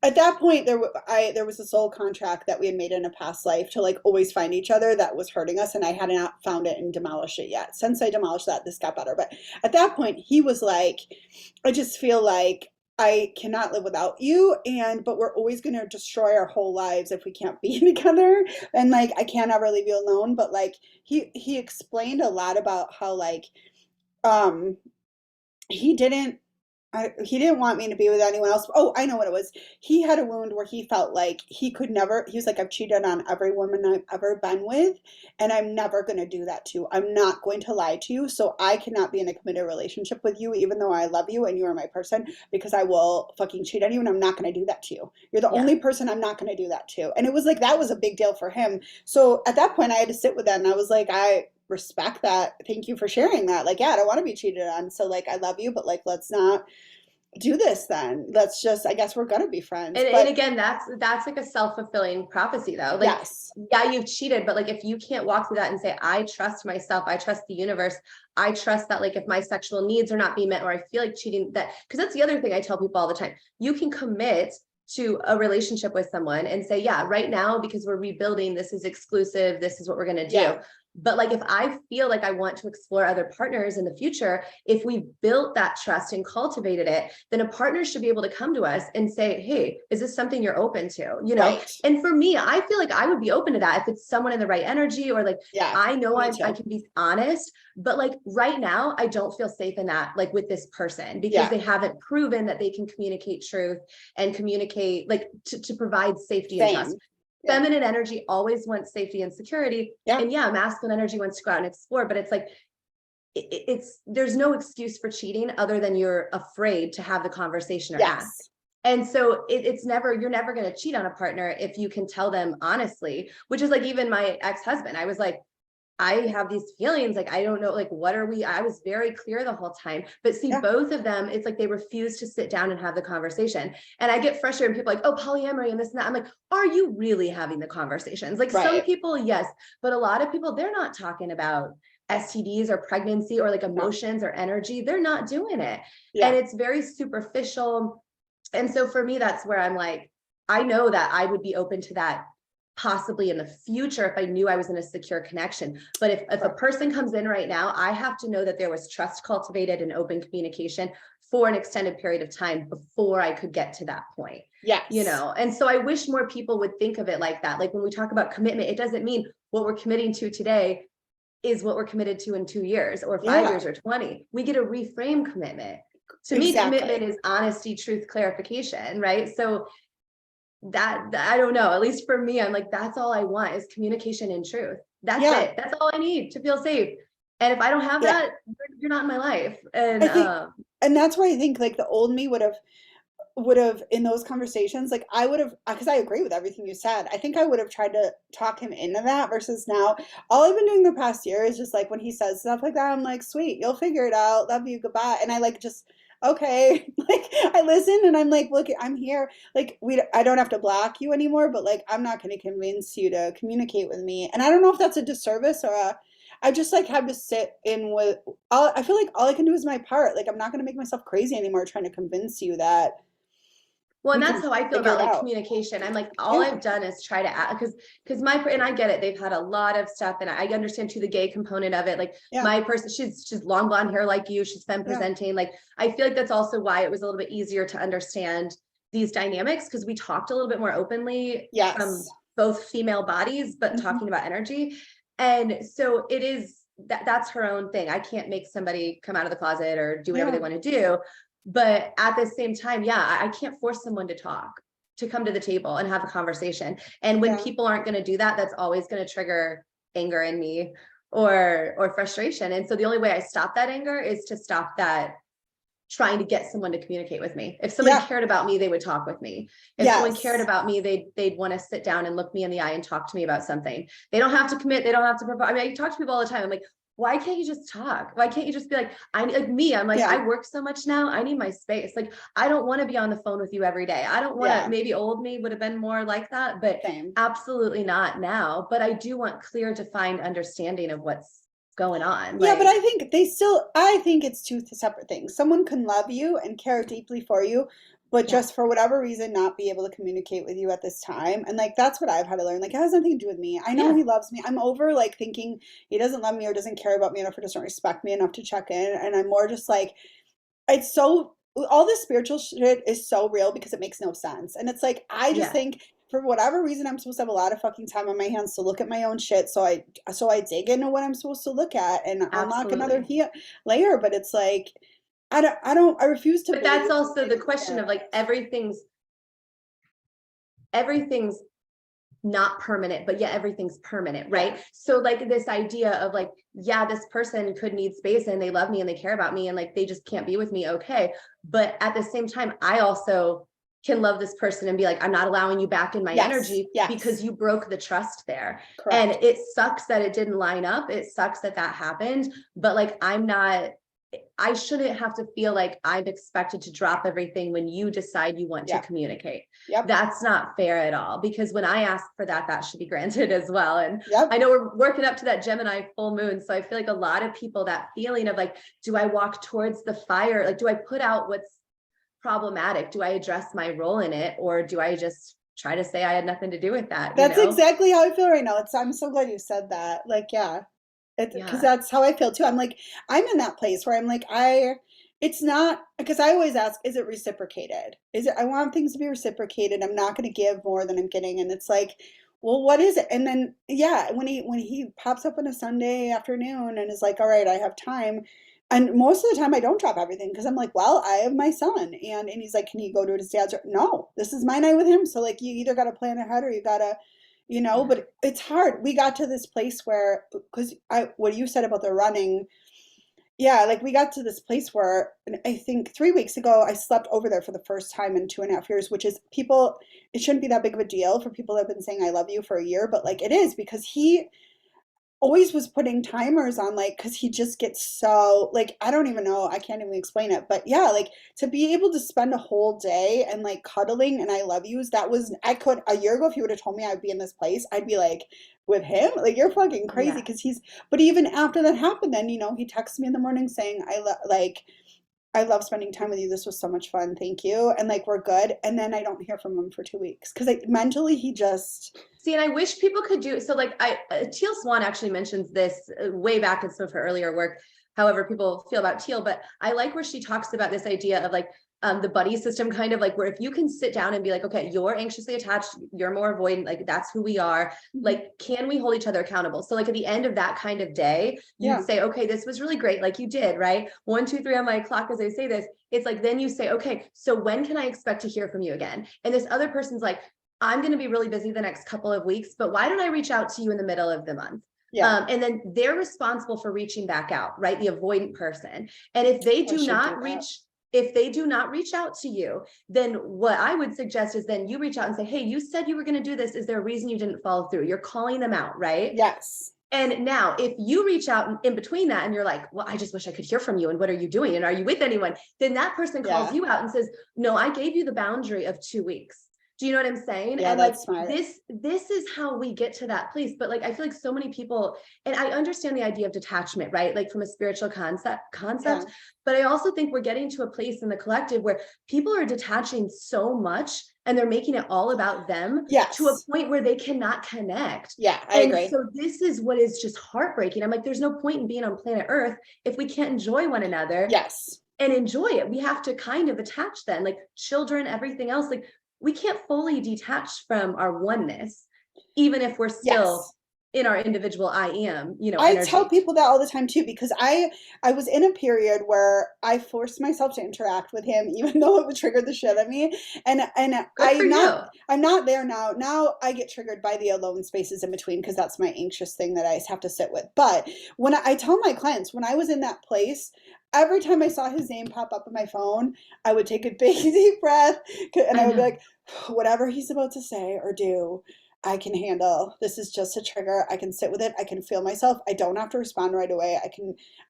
at that point there was a soul contract that we had made in a past life to like always find each other that was hurting us, and I had not found it and demolished it yet. Since I demolished that, this got better. But at that point he was like, I just feel like I cannot live without you, and but we're always going to destroy our whole lives if we can't be together, and like I can't ever leave you alone. But like he explained a lot about how like um he didn't he didn't want me to be with anyone else. Oh, I know what it was. He had a wound where he felt like he could never, he was like, I've cheated on every woman I've ever been with, and I'm never going to do that to you. I'm not going to lie to you. So I cannot be in a committed relationship with you, even though I love you and you are my person, because I will fucking cheat on you and I'm not going to do that to you. You're the Yeah. only person I'm not going to do that to. And it was like, that was a big deal for him. So at that point, I had to sit with that and I was like, I respect that. Thank you for sharing that. Like, yeah, I don't want to be cheated on. So, like, I love you, but like, let's not do this then. Let's just, I guess we're gonna be friends. And But again, that's like a self-fulfilling prophecy though. Like, yes, yeah, you've cheated, but like if you can't walk through that and say, I trust myself, I trust the universe, I trust that like if my sexual needs are not being met or I feel like cheating, that because that's the other thing I tell people all the time. You can commit to a relationship with someone and say, yeah, right now, because we're rebuilding, this is exclusive, this is what we're gonna do. yeah, But like if I feel like I want to explore other partners in the future, if we built that trust and cultivated it, then a partner should be able to come to us and say, hey, is this something you're open to? You know, right. and for me, I feel like I would be open to that if it's someone in the right energy or like Yeah, I know me I too. can be honest, but like right now, I don't feel safe in that, like with this person, because Yeah, they haven't proven that they can communicate truth and communicate like to provide safety and trust. same. Yeah, Feminine energy always wants safety and security. yeah, And yeah, masculine energy wants to go out and explore, but it's like it's there's no excuse for cheating other than you're afraid to have the conversation or ask. yes, And so it's never, you're never going to cheat on a partner if you can tell them honestly, which is like even my ex-husband. I was like, I have these feelings, like, I don't know, like, what are we? I was very clear the whole time. But see, yeah, both of them, it's like they refuse to sit down and have the conversation. And I get frustrated when people are like, oh, polyamory and this and that. I'm like, are you really having the conversations? Like some right. people, yes, but a lot of people, they're not talking about STDs or pregnancy or like No, emotions or energy. They're not doing it. And yeah, it's very superficial. And so for me, that's where I'm like, I know that I would be open to that possibly in the future if I knew I was in a secure connection. But if a right. person comes in right now, I have to know that there was trust cultivated and open communication for an extended period of time before I could get to that point. You Yes, know, and so I wish more people would think of it like that. Like when we talk about commitment, it doesn't mean what we're committing to today is what we're committed to in 2 years or 5 years yeah, or 20. We get to reframe commitment. To me, commitment exactly. is honesty, truth, clarification, right? So that I don't know, at least for me, I'm like, that's all I want is communication and truth. That's Yeah, it. That's all I need to feel safe. And if I don't have yeah. that, you're not in my life. And I think, and that's where I think like the old me would have in those conversations, like I would have, because I agree with everything you said. I think I would have tried to talk him into that versus now all I've been doing the past year is just like when he says stuff like that, I'm like, sweet, you'll figure it out, love you, goodbye. And I like just okay, like I listen and I'm like, look, I'm here, like I don't have to block you anymore, but like I'm not going to convince you to communicate with me. And I don't know if that's a disservice or a, I just like have to sit in with all, I feel like all I can do is my part. Like I'm not going to make myself crazy anymore trying to convince you that well, and we that's can how I feel figure about it like out. communication. I'm like, all Yeah, I've done is try to add because my and I get it. They've had a lot of stuff, and I understand too the gay component of it. Like yeah, my person, she's long blonde hair like you. She's femme yeah, presenting. Like I feel like that's also why it was a little bit easier to understand these dynamics because we talked a little bit more openly from yes, both female bodies, but hmm, talking about energy. And so it is that's her own thing. I can't make somebody come out of the closet or do whatever yeah, they want to do. But at the same time, yeah, I can't force someone to talk to come to the table and have a conversation. And when yeah, people aren't going to do that, that's always going to trigger anger in me or frustration. And so the only way I stop that anger is to stop that trying to get someone to communicate with me. If somebody yeah, cared about me, they would talk with me. If someone cared yes, about me, they'd want to sit down and look me in the eye and talk to me about something. They don't have to commit, they don't have to provide. I mean, I talk to people all the time. I'm like, why can't you just talk? Why can't you just be like, I like me? I'm like, yeah, I work so much now. I need my space. Like, I don't want to be on the phone with you every day. I don't want to, yeah, maybe old me would have been more like that, but same. absolutely not now. But I do want clear, defined understanding of what's going on. Yeah, but Like, I think they still, I think it's two separate things. Someone can love you and care deeply for you, but yeah, just for whatever reason, not be able to communicate with you at this time. And like, that's what I've had to learn. Like, it has nothing to do with me. I know yeah, he loves me. I'm over like thinking he doesn't love me or doesn't care about me enough or doesn't respect me enough to check in. And I'm more just like, it's so all this spiritual shit is so real because it makes no sense. And it's like I just yeah, think for whatever reason I'm supposed to have a lot of fucking time on my hands to look at my own shit. So I dig into what I'm supposed to look at and unlock another absolutely. layer. But it's like I refuse to But that's believe also it the is question fair. of like everything's not permanent, but yet everything's permanent, Yeah. right? So like this idea of like, yeah, this person could need space and they love me and they care about me and like they just can't be with me, okay. But at the same time, I also can love this person and be like, I'm not allowing you back in my Yes. energy because Yes. you broke the trust there. And Correct. it sucks that it didn't line up. It sucks that that happened, but like I shouldn't have to feel like I'm expected to drop everything when you decide you want to Yeah. communicate. Yep. That's not fair at all, because when I ask for that, that should be granted as well. And Yep. I know we're working up to that Gemini full moon. So I feel like a lot of people, that feeling of like, do I walk towards the fire? Like, do I put out what's problematic? Do I address my role in it? Or do I just try to say I had nothing to do with that, you That's know? exactly how I feel right now. I'm so glad you said that. Like, yeah. It's because Yeah. that's how I feel too. I'm like, I'm in that place where I'm like, it's not, because I always ask, is it reciprocated? Is it, I want things to be reciprocated. I'm not going to give more than I'm getting. And it's like, well, what is it? And then, yeah, when he pops up on a Sunday afternoon and is like, all right, I have time. And most of the time I don't drop everything because I'm like, well, I have my son. And he's like, can he go to his dad's? No, this is my night with him. So like, you either got to plan ahead or you got to, Yeah. but it's hard. We got to this place where, because what you said about the running, yeah, like we got to this place where I think 3 weeks ago I slept over there for the first time in 2.5 years, which is people, it shouldn't be that big of a deal for people that have been saying I love you for a year, but like it is because he always was putting timers on, like, because he just gets so like, I don't even know, I can't even explain it, but yeah, like to be able to spend a whole day and like cuddling and I love yous, that was, I could, a year ago if you would have told me I'd be in this place, I'd be like, with him, like you're fucking crazy, Yeah. because but even after that happened, then he texts me in the morning saying like, I love spending time with you, this was so much fun, thank you, and like we're good, and then I don't hear from him for 2 weeks because like mentally he just, See, and I wish people could do so. Like, Teal Swan actually mentions this way back in some of her earlier work. However, people feel about Teal, but I like where she talks about this idea of like the buddy system, kind of like where if you can sit down and be like, okay, you're anxiously attached, you're more avoidant, like that's who we are. Like, can we hold each other accountable? So, like at the end of that kind of day, you'd yeah, say, okay, this was really great, like you did, right? 1, 2, 3 on my clock as I say this. It's like then you say, okay, so when can I expect to hear from you again? And this other person's like, I'm going to be really busy the next couple of weeks, but why don't I reach out to you in the middle of the month? yeah, And then they're responsible for reaching back out, right? The avoidant person. And if they I do should do not that. reach, if they do not reach out to you, then what I would suggest is then you reach out and say, hey, you said you were going to do this. Is there a reason you didn't follow through? You're calling them out, right? Yes. And now, if you reach out in between that and you're like, well, I just wish I could hear from you. And what are you doing? And are you with anyone? Then that person calls Yeah. you out and says, no, I gave you the boundary of 2 weeks. Do you know what I'm saying? Yeah, And like that's smart. this is how we get to that place. But like I feel like so many people, and I understand the idea of detachment, right? Like from a spiritual concept, Yeah. but I also think we're getting to a place in the collective where people are detaching so much and they're making it all about them to a Yes. point where they cannot connect. Yeah, I And agree. so this is what is just heartbreaking. I'm like, there's no point in being on planet Earth if we can't enjoy one another Yes. and enjoy it. We have to kind of attach then, like children, everything else. Like we can't fully detach from our oneness, even if we're still Yes. in our individual I am, I tell energy. people that all the time too because I was in a period where I forced myself to interact with him even though it would trigger the shit out of me, and Good for you. I'm not there now. Now I get triggered by the alone spaces in between because that's my anxious thing that I have to sit with. But when I tell my clients, when I was in that place, every time I saw his name pop up on my phone, I would take a big deep breath and I I would be know. like, whatever he's about to say or do, I can handle. This is just a trigger. I can sit with it. I can feel myself. I don't have to respond right away.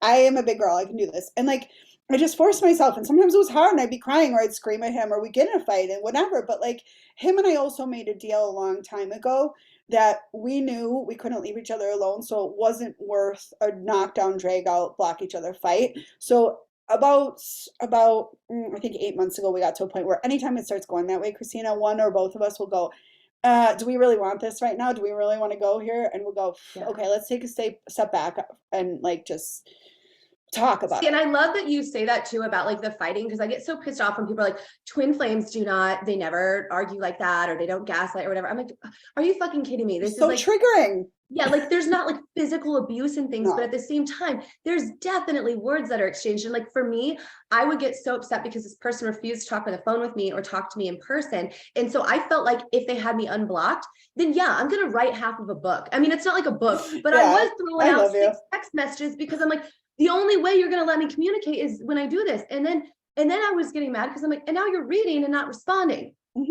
I am a big girl. I can do this. And like, I just forced myself. And sometimes it was hard and I'd be crying or I'd scream at him or we get in a fight and whatever. But like, him and I also made a deal a long time ago that we knew we couldn't leave each other alone. So it wasn't worth a knockdown, drag out, block each other fight. So I think 8 months ago, we got to a point where anytime it starts going that way, Christina, one or both of us will go, do we really want this right now? Do we really want to go here? And we'll go, Yeah. okay, let's take a step back and like just talk about See, and it. I love that you say that too about like the fighting, because I get so pissed off when people are like, twin flames do not, they never argue like that, or they don't gaslight or whatever. I'm like, are you fucking kidding me? This is So like triggering. Yeah, like there's not like physical abuse and things, but at No. the same time, there's definitely words that are exchanged. And like for me, I would get so upset because this person refused to talk on the phone with me or talk to me in person. And so I felt like if they had me unblocked, then yeah, I'm gonna write half of a book. I mean, it's not like a book, but I Yeah, was throwing I out love you. 6 text messages because I'm like, the only way you're gonna let me communicate is when I do this. And then I was getting mad because I'm like, and now you're reading and not responding. Mhm.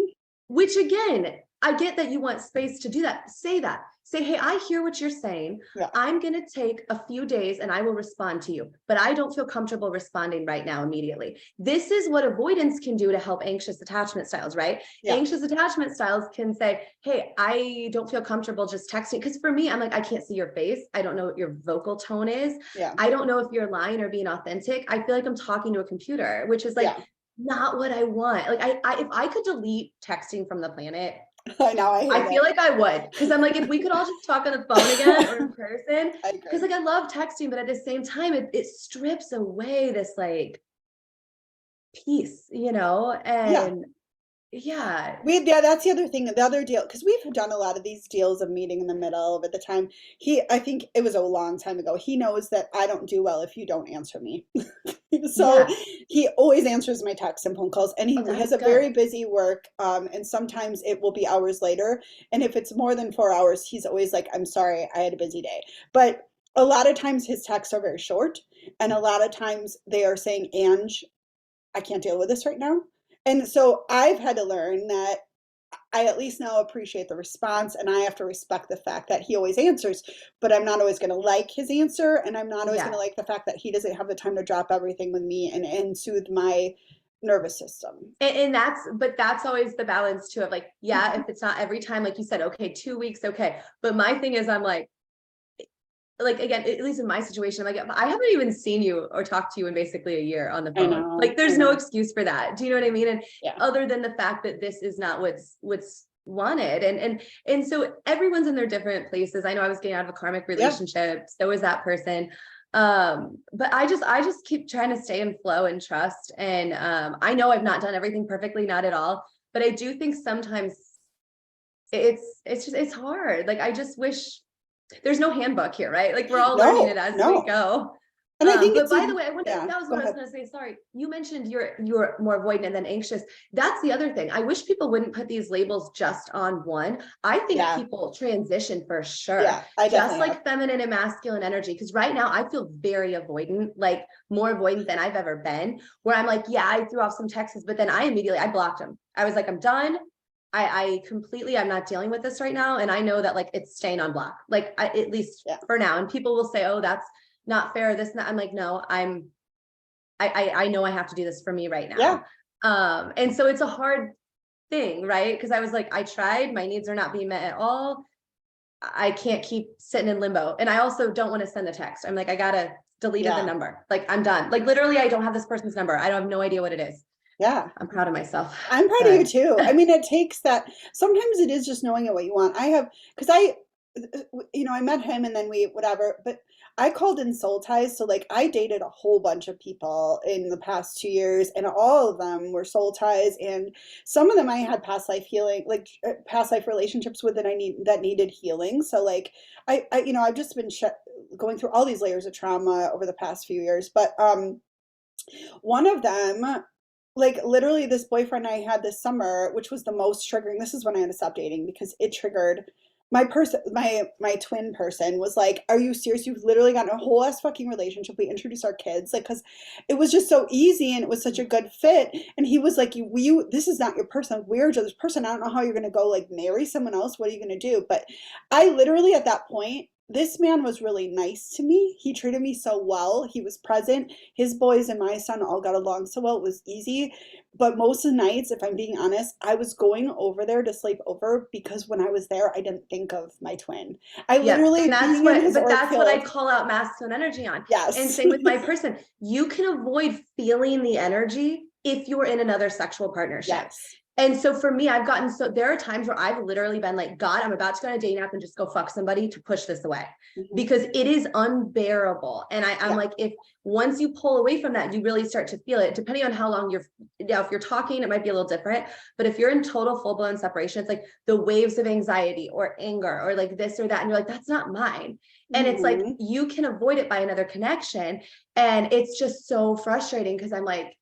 Which again, I get that you want space to do that. Say that. Say, hey, I hear what you're saying. Yeah. I'm going to take a few days and I will respond to you, but I don't feel comfortable responding right now immediately. This is what avoidance can do to help anxious attachment styles, right? Yeah. Anxious attachment styles can say, hey, I don't feel comfortable just texting. Because for me, I'm like, I can't see your face. I don't know what your vocal tone is. Yeah. I don't know if you're lying or being authentic. I feel like I'm talking to a computer, which is like, Yeah. not what I want. Like if I could delete texting from the planet, I know, I hate I feel it. like I would. Because I'm like, if we could all just talk on the phone again or in person, I because agree. like I love texting, but at the same time, it strips away this like peace, Yeah. and yeah, Yeah, that's the other thing, the other deal, because we've done a lot of these deals of meeting in the middle. But the time I think it was a long time ago, he knows that I don't do well if you don't answer me. So yeah. he always answers my texts and phone calls, and he Oh, has that's a very good. busy work, and sometimes it will be hours later. And if it's more than 4 hours, he's always like, I'm sorry, I had a busy day. But a lot of times his texts are very short, and a lot of times they are saying, Ange, I can't deal with this right now. And so I've had to learn that I at least now appreciate the response, and I have to respect the fact that he always answers, but I'm not always going to like his answer. And I'm not always going to Yeah. like the fact that he doesn't have the time to drop everything with me and soothe my nervous system. And but that's always the balance too of like, yeah, Mhm. if it's not every time, like you said, okay, 2 weeks, okay. But my thing is, I'm like again, at least in my situation, I'm like, I haven't even seen you or talked to you in basically a year on the I phone. know, Like I there's no know. excuse for that. Do you know what I mean? And Yeah, other than the fact that this is not what's wanted. And so everyone's in their different places. I know I was getting out of a karmic yeah, relationship, so is that person. But I just keep trying to stay in flow and trust. And I know I've not done everything perfectly, not at all, but I do think sometimes it's hard. Like I just wish there's no handbook here, right? Like we're all learning it no, as we no. go. And I think But it's by the way, I wonder yeah, that was go what I was ahead. going to say. Sorry, you mentioned you're more avoidant and then anxious. That's the other thing. I wish people wouldn't put these labels just on one. I think Yeah, people transition for sure, yeah, I just definitely have. like feminine and masculine energy. Because right now I feel very avoidant, like more avoidant than I've ever been. Where I'm like, yeah, I threw off some texts, but then I blocked them. I was like, I'm done. I completely, I'm not dealing with this right now. And I know that like it's staying on block, like at least Yeah, for now. And people will say, oh, that's not fair. This, and that. I'm like, no, I know I have to do this for me right yeah, now. And so it's a hard thing, right? Because I was like, I tried, my needs are not being met at all. I can't keep sitting in limbo. And I also don't want to send the text. I'm like, I gotta deleted the yeah, number. Like I'm done. Like literally, I don't have this person's number. I don't have no idea what it is. yeah. I'm proud of myself. I'm proud of you Good. too. I mean, it takes that. Sometimes it is just knowing what you want. I have, because I met him and then we, whatever, but I called in soul ties. So, like, I dated a whole bunch of people in the past 2 years, and all of them were soul ties. And some of them I had past life healing, like past life relationships with that needed healing. So, like, I've just been going through all these layers of trauma over the past few years. But, one of them, like literally this boyfriend I had this summer, which was the most triggering. This is when I had to stop dating because it triggered my twin person was like, "Are you serious? You've literally gotten a whole ass fucking relationship. We introduced our kids, like, because it was just so easy and it was such a good fit." And he was like, "You, this is not your person. We're just this person. I don't know how you're gonna go like marry someone else. What are you gonna do?" But I literally at that point, this man was really nice to me. He treated me so well. He was present. His boys and my son all got along so well. It was easy. But most of the nights, if I'm being honest, I was going over there to sleep over because when I was there, I didn't think of my twin. I Yep. literally, And being in his auric that's what I field, call out masculine energy on. And yes. same with my person. You can avoid feeling the energy if you're in another sexual partnership. Yes. And so for me, I've gotten, so there are times where I've literally been like, God, I'm about to go on a dating app and just go fuck somebody to push this away because it is unbearable. And I'm Yeah. like, if once you pull away from that, you really start to feel it, depending on how long if you're talking, it might be a little different. But if you're in total full blown separation, it's like the waves of anxiety or anger or like this or that. And you're like, that's not mine. And it's like, you can avoid it by another connection. And it's just so frustrating because I'm like,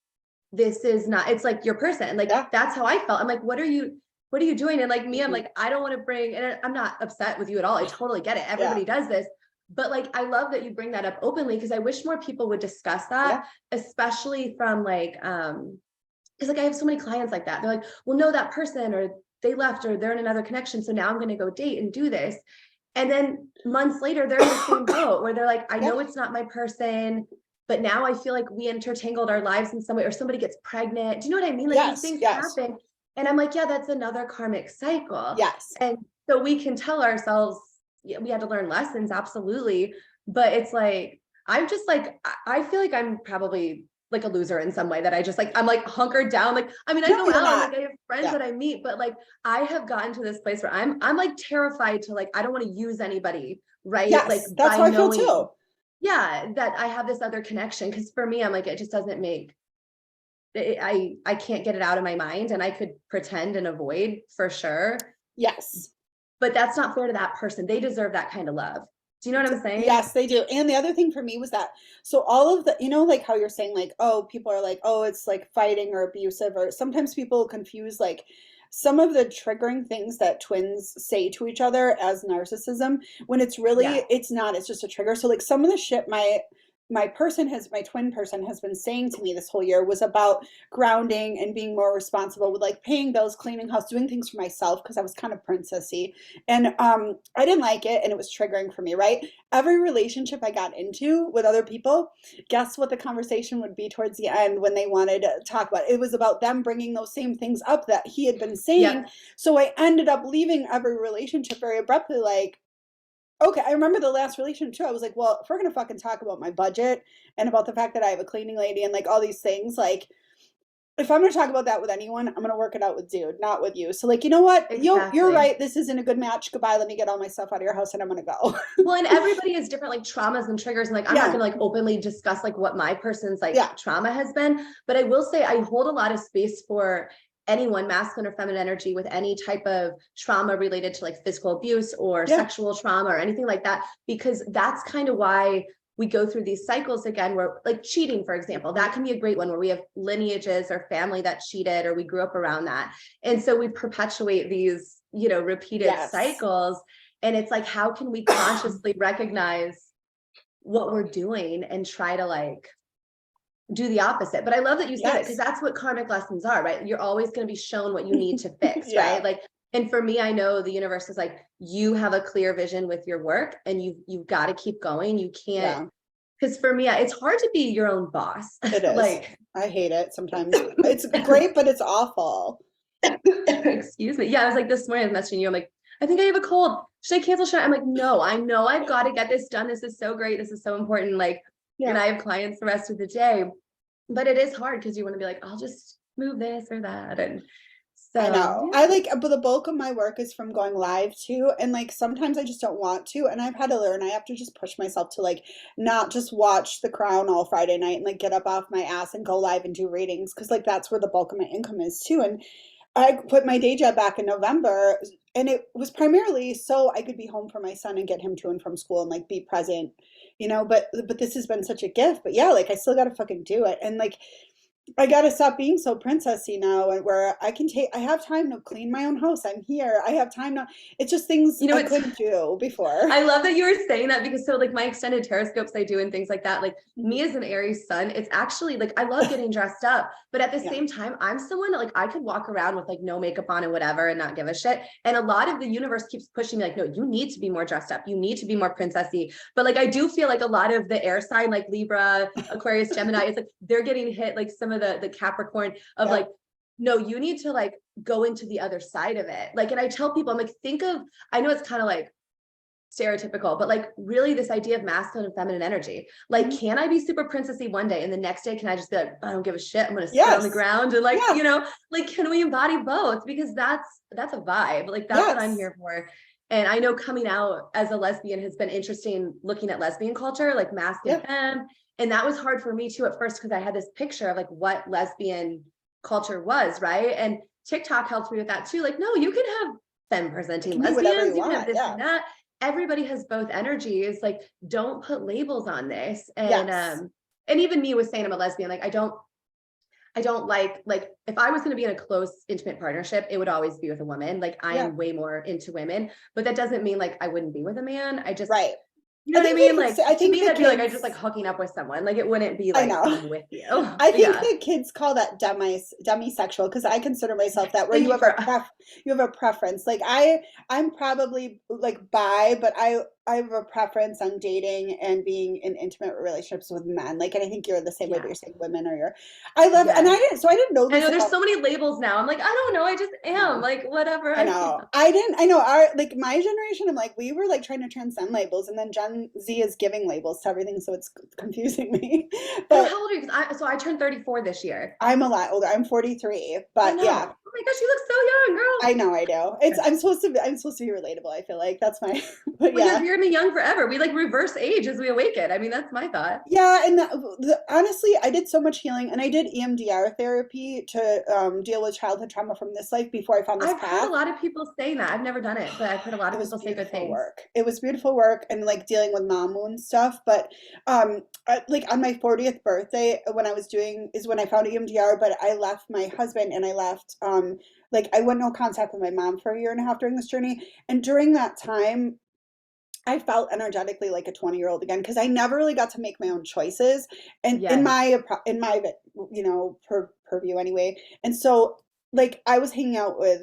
this is not, it's like your person, like Yeah. that's how I felt. I'm like, what are you doing? And like me, I'm like, I don't want to bring, and I'm not upset with you at all, I totally get it, everybody does this, but like I love that you bring that up openly because I wish more people would discuss that, especially from like because like I have so many clients like that, they're like, well no, that person or they left or they're in another connection, so now I'm going to go date and do this, and then months later they're in the same boat where they're like, I know it's not my person, but now I feel like we intertangled our lives in some way, or somebody gets pregnant. Do you know what I mean? Like these things happen. And I'm like, yeah, that's another karmic cycle. Yes. And so we can tell ourselves, yeah, we had to learn lessons, absolutely. But it's like, I'm just like, I feel like I'm probably like a loser in some way that I just like, I'm like hunkered down. Like, I mean, I go out, like I have friends that I meet, but like, I have gotten to this place where I'm like terrified to like, I don't want to use anybody, right? Yes, like that's by how I feel knowing, too. yeah, that I have this other connection. Cause for me, I'm like, it just doesn't make it, I can't get it out of my mind, and I could pretend and avoid for sure. Yes. But that's not fair to that person. They deserve that kind of love. Do you know what I'm saying? Yes, they do. And the other thing for me was that, so all of the, you know, like how you're saying, like, oh, people are like, oh, it's like fighting or abusive, or sometimes people confuse like some of the triggering things that twins say to each other as narcissism when it's really, it's not, it's just a trigger. So like some of the shit my twin person has been saying to me this whole year was about grounding and being more responsible with like paying bills, cleaning house, doing things for myself because I was kind of princessy, and I didn't like it and it was triggering for me, right? Every relationship I got into with other people, guess what the conversation would be towards the end when they wanted to talk about it? It was about them bringing those same things up that he had been saying. So I ended up leaving every relationship very abruptly, like, okay, I remember the last relationship too. I was like, well, if we're gonna fucking talk about my budget and about the fact that I have a cleaning lady and like all these things, like if I'm gonna talk about that with anyone, I'm gonna work it out with dude, not with you. So like, you know what? You're right. This isn't a good match. Goodbye. Let me get all my stuff out of your house and I'm gonna go. Well, and everybody has different like traumas and triggers. And like, I'm not gonna like openly discuss like what my person's like trauma has been, but I will say I hold a lot of space for anyone, masculine or feminine energy, with any type of trauma related to like physical abuse or sexual trauma or anything like that, because that's kind of why we go through these cycles again, where like cheating, for example, that can be a great one where we have lineages or family that cheated or we grew up around that. And so we perpetuate these, you know, repeated cycles. And it's like, how can we consciously recognize what we're doing and try to like do the opposite? But I love that you said it, because that's what karmic lessons are, right? You're always going to be shown what you need to fix, right? Like, and for me, I know the universe is like, you have a clear vision with your work and you've got to keep going. You can't, because for me, it's hard to be your own boss. It is. Like, I hate it sometimes. It's great, but it's awful. Excuse me. Yeah, I was like this morning I was messaging you. I'm like, I think I have a cold. Should I cancel? I'm like, no, I know I've got to get this done. This is so great. This is so important. Like, and I have clients the rest of the day, but it is hard because you want to be like, I'll just move this or that. And so I know. I like, but the bulk of my work is from going live too. And like sometimes I just don't want to. And I've had to learn, I have to just push myself to like not just watch The Crown all Friday night and like get up off my ass and go live and do readings. Cause like that's where the bulk of my income is too. And I quit my day job back in November, and it was primarily so I could be home for my son and get him to and from school and like be present, you know, but this has been such a gift. But yeah, like I still gotta fucking do it. And like I gotta stop being so princessy now, and where I have time to clean my own house. I'm here. I have time to, it's just things I couldn't do before. I love that you were saying that, because so like my extended tarot scopes I do and things like that, like me as an Aries sun, it's actually like, I love getting dressed up, but at the same time, I'm someone that like, I could walk around with like no makeup on and whatever and not give a shit. And a lot of the universe keeps pushing me like, no, you need to be more dressed up. You need to be more princessy. But like, I do feel like a lot of the air sign, like Libra, Aquarius, Gemini, it's like, they're getting hit, like some of the Capricorn of like, no, you need to like go into the other side of it. Like, and I tell people, I'm like, think of, I know it's kind of like stereotypical, but like really this idea of masculine and feminine energy. Like, Mhm. can I be super princessy one day and the next day can I just be like, I don't give a shit, I'm gonna sit on the Yes. ground and like, Yeah. like can we embody both? Because that's a vibe. Like that's what I'm Yes. here for. And I know coming out as a lesbian has been interesting, looking at lesbian culture, like masc and Yeah. femme. And that was hard for me too at first, because I had this picture of like what lesbian culture was, right? And TikTok helped me with that too. Like, no, you can have femme It presenting can be whatever lesbians, you you can have want. this Yeah. and that. Everybody has both energies. Like, don't put labels on this. Yes. And even me was saying I'm a lesbian, like I don't like if I was going to be in a close intimate partnership, it would always be with a woman. Like Yeah. I'm way more into women, but that doesn't mean like I wouldn't be with a man. I just, Right. you I know what I think the mean? kids, Like I to think me, the that'd be like I just like kids, hooking up with someone. Like it wouldn't be I like know. I'm with you. I think Yeah. the kids call that demisexual because I consider myself that where Thank you you have a for you have a preference. Like I'm probably like bi, but I have a preference on dating and being in intimate relationships with men. Like, and I think you're the same way, but yeah. you're saying women or you're I love and Yes. I didn't know I this know there's about so many labels now. I'm like, I don't know. I just am no. like whatever I I know. am. I know our like my generation, I'm like, we were like trying to transcend labels and then Gen Z is giving labels to everything, so it's confusing me. I know, But how old are you? Because I turned 34 this year. I'm a lot older. I'm 43, I but know. yeah, Oh my gosh, you look so young, I girl. know I do. I'm supposed to be relatable. I feel like that's my but Well, yeah. you're gonna be young forever. We like reverse age as we awaken. I mean, that's my thought. Yeah, and honestly, I did so much healing and I did EMDR therapy to deal with childhood trauma from this life before I found this I've heard a path. lot of people saying that. I've never done it, but I've heard a lot It of was people say good beautiful things. work. It was beautiful work and like dealing with mom wound stuff. But like on my 40th birthday, when I was doing is when I found EMDR. But I left my husband and I left like I went no contact with my mom for a year and a half during this journey. And during that time, I felt energetically like a 20-year-old again because I never really got to make my own choices and Yes. in my purview anyway. And so like I was hanging out with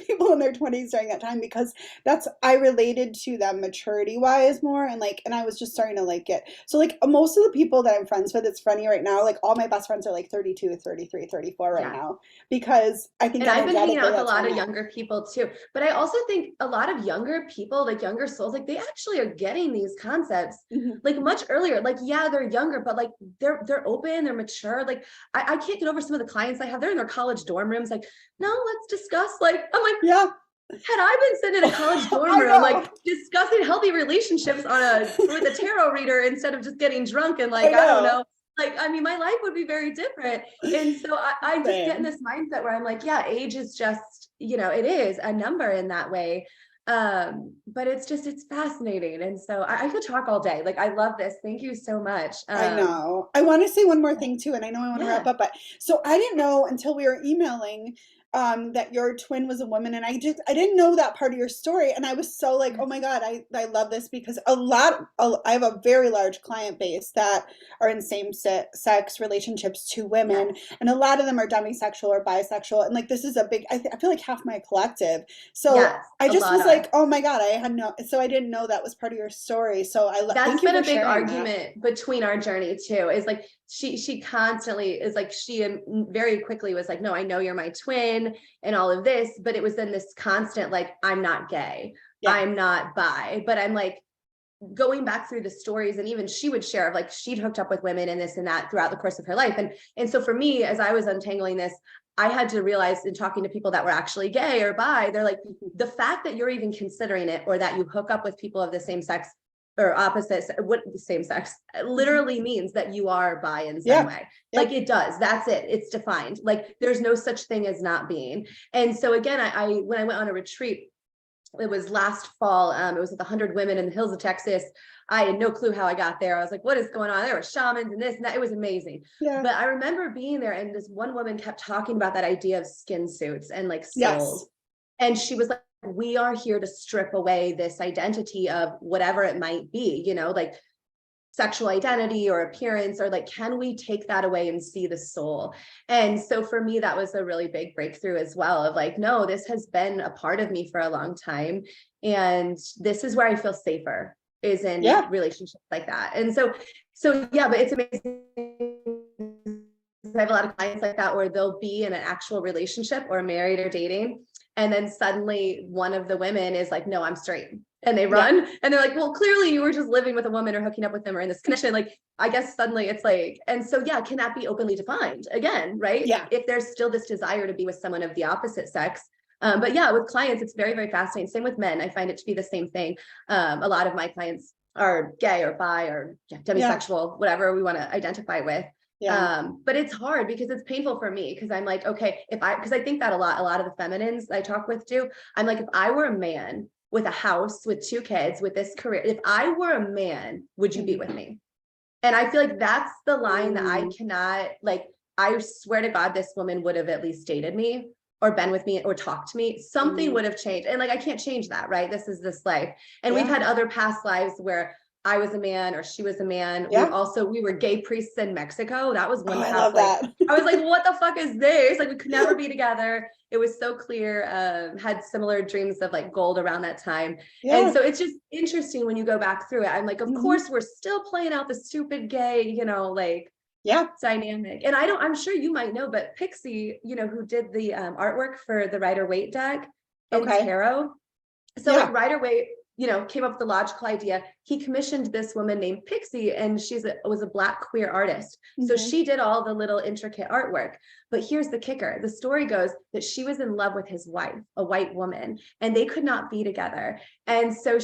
people in their 20s during that time because that's I related to them maturity wise more and like and I was just starting to like get so like most of the people that I'm friends with, it's funny right now, like all my best friends are like 32, 33, 34 right Yeah. now because I think And I've been hanging out energetically with a that's where lot I'm of at. younger people too. But I also think a lot of younger people, like younger souls, like they actually are getting these concepts Mhm. like much earlier. Like, yeah, they're younger, but like they're open, they're mature. Like I can't get over some of the clients I have. They're in their college dorm rooms, like, no, let's discuss. Like, I'm like, Yeah. had I been sitting in a college dorm I room, know. like discussing healthy relationships on a with a tarot reader instead of just getting drunk and I like, I don't know. know, like, I mean, my life would be very different. And so I just get in Same. this mindset where I'm like, yeah, age is just, it is a number in that way. But it's fascinating. And so I could talk all day. Like, I love this. Thank you so much. I know. I want to say one more thing too, and I know I want to wrap Yeah. up, but so I didn't know until we were emailing that your twin was a woman, and I didn't know that part of your story, and I was so like, oh my God, I love this because I have a very large client base that are in sex relationships to women, Yes. and a lot of them are demisexual or bisexual, and like this is a big I feel like half my collective. So Yes. I A just lot was like, are. oh my God, I didn't know that was part of your story. So That's thank you been for a big sharing that. argument between our journey too, is like she constantly is like she very quickly was like, no, I know you're my twin and all of this, but it was then this constant like, I'm not gay, Yeah. I'm not bi, but I'm like going back through the stories, and even she would share of like she'd hooked up with women and this and that throughout the course of her life. And so for me, as I was untangling this, I had to realize in talking to people that were actually gay or bi, they're like, the fact that you're even considering it, or that you hook up with people of the same sex or opposite, what the same sex literally means that you are bi in some Yeah. way. Yeah. Like it does. That's it. It's defined. Like there's no such thing as not being. And so again, I when I went on a retreat, it was last fall. It was with 100 women in the hills of Texas. I had no clue how I got there. I was like, what is going on? There were shamans and this and that. It was amazing. Yeah. But I remember being there, and this one woman kept talking about that idea of skin suits and like Yes. souls. And she was like, we are here to strip away this identity of whatever it might be, like sexual identity or appearance, or like, can we take that away and see the soul? And so for me, that was a really big breakthrough as well, of like, no, this has been a part of me for a long time. And this is where I feel safer, is in Yeah. relationships like that. And so yeah, but it's amazing. I have a lot of clients like that where they'll be in an actual relationship or married or dating, and then suddenly one of the women is like, no, I'm straight. and they Yeah. run and they're like, well, clearly you were just living with a woman or hooking up with them or in this connection. Like, I guess suddenly it's like, and so, yeah, can that be openly defined again, right? Yeah. If there's still this desire to be with someone of the opposite sex. But yeah, with clients, it's very, very fascinating. Same with men. I find it to be the same thing. A lot of my clients are gay or bi or Yeah. demisexual, whatever we want to identify with. Yeah. But it's hard because it's painful for me because I'm like, okay, because I think that a lot of the feminines I talk with do. I'm like, if I were a man with a house, with 2 kids, with this career, if I were a man, would you be with me? And I feel like that's the line that I cannot, like, I swear to God, this woman would have at least dated me or been with me or talked to me. Something would have changed. And like, I can't change that, right? This is this life. And we've had other past lives where I was a man or she was a man. Yeah. We were gay priests in Mexico. That was Oh, one I past love life. that. I was like, what the fuck is this? Like, we could never be together. It was so clear. Had similar dreams of like gold around that time. And Yeah. so it's just interesting when you go back through it. I'm like, of course, we're still playing out the stupid gay, like Yeah. dynamic. And I'm sure you might know, but Pixie, who did the artwork for the Rider-Waite deck in Okay. tarot. So Yeah. like Rider-Waite, came up with the logical idea. He commissioned this woman named Pixie, and was a Black queer artist. So she did all the little intricate artwork. But here's the kicker. The story goes that she was in love with his wife, a white woman, and they could not be together. And so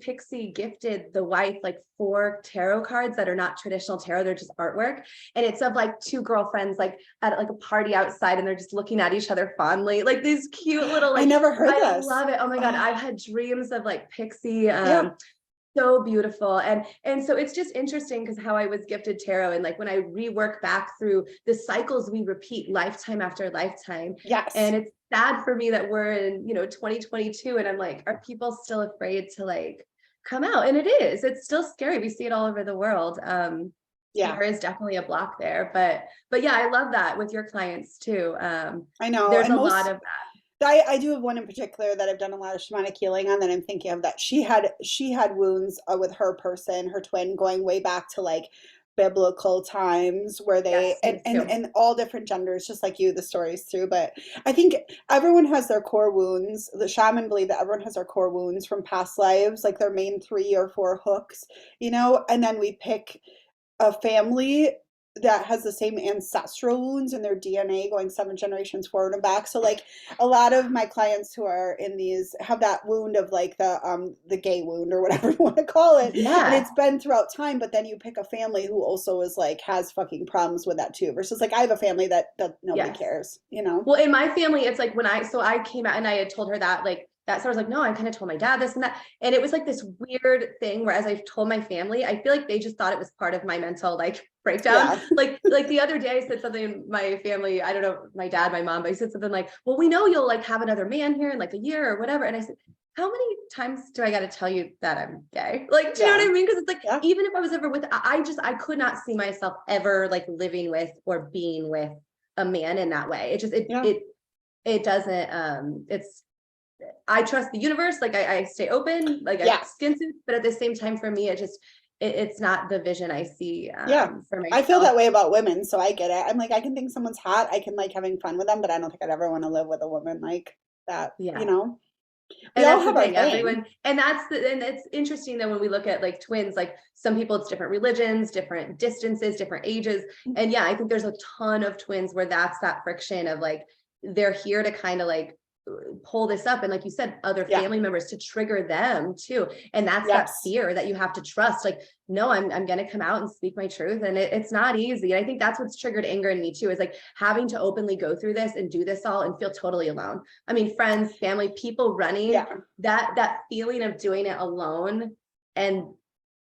Pixie gifted the wife like 4 tarot cards that are not traditional tarot. They're just artwork. And it's of like 2 girlfriends, like at like a party outside, and they're just looking at each other fondly, like these cute little, I like, never heard I this. love it. Oh my God. I've had dreams of like Pixie. Yeah. So beautiful. And so it's just interesting because how I was gifted tarot, and like when I rework back through the cycles we repeat lifetime after lifetime. Yes. And it's sad for me that we're in, 2022, and I'm like, are people still afraid to like come out? And it's still scary. We see it all over the world. Yeah. There is definitely a block there, but yeah, I love that with your clients too. I know. There's And a lot of I do have one in particular that I've done a lot of shamanic healing on that I'm thinking of, that she had wounds with her person, her twin, going way back to like biblical times where they yes, me too. and all different genders, just like you, the stories too. But I think everyone has their core wounds. The shaman believe that everyone has their core wounds from past lives, like their main 3 or 4 hooks, and then we pick a family that has the same ancestral wounds in their DNA going 7 generations forward and back. So like a lot of my clients who are in these have that wound of like the gay wound or whatever you want to call it. And Yeah. it's been throughout time, but then you pick a family who also is like has fucking problems with that too. Versus like I have a family that nobody Yes. cares, Well, in my family, it's like I came out and I had told her that, like, that. So I was like, no, I kind of told my dad this and that. And it was like this weird thing where as I told my family, I feel like they just thought it was part of my mental like breakdown. Yeah. Like the other day I said something in my family, I don't know, my dad, my mom, but I said something like, well, we know you'll like have another man here in like a year or whatever. And I said, how many times do I got to tell you that I'm gay? Like, do you know what I mean? Because it's like, even if I was ever with, I could not see myself ever like living with or being with a man in that way. It just, it doesn't, I trust the universe. Like I stay open, like I skin suits, but at the same time for me, it's not the vision I see for myself. I feel that way about women, so I get it. I'm like, I can think someone's hot, I can like having fun with them, but I don't think I'd ever want to live with a woman like that. Yeah. We And all that's have the our thing, thing. everyone, and it's interesting that when we look at like twins, like some people it's different religions, different distances, different ages. And yeah, I think there's a ton of twins where that's that friction of like, they're here to kind of like pull this up, and like you said, other family members to trigger them too. And that's that fear that you have to trust, like, no, I'm going to come out and speak my truth, and it's not easy. And I think that's what's triggered anger in me too, is like having to openly go through this and do this all and feel totally alone. I mean, friends, family, people running, that feeling of doing it alone, and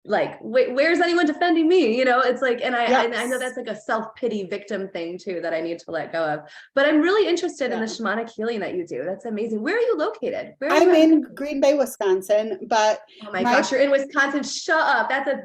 like, where's anyone defending me? It's like, and I know that's like a self-pity victim thing too that I need to let go of. But I'm really interested in the shamanic healing that you do. That's amazing. Where are you located? I'm in Green Bay, Wisconsin, but oh my gosh, you're in Wisconsin. Shut up. That's a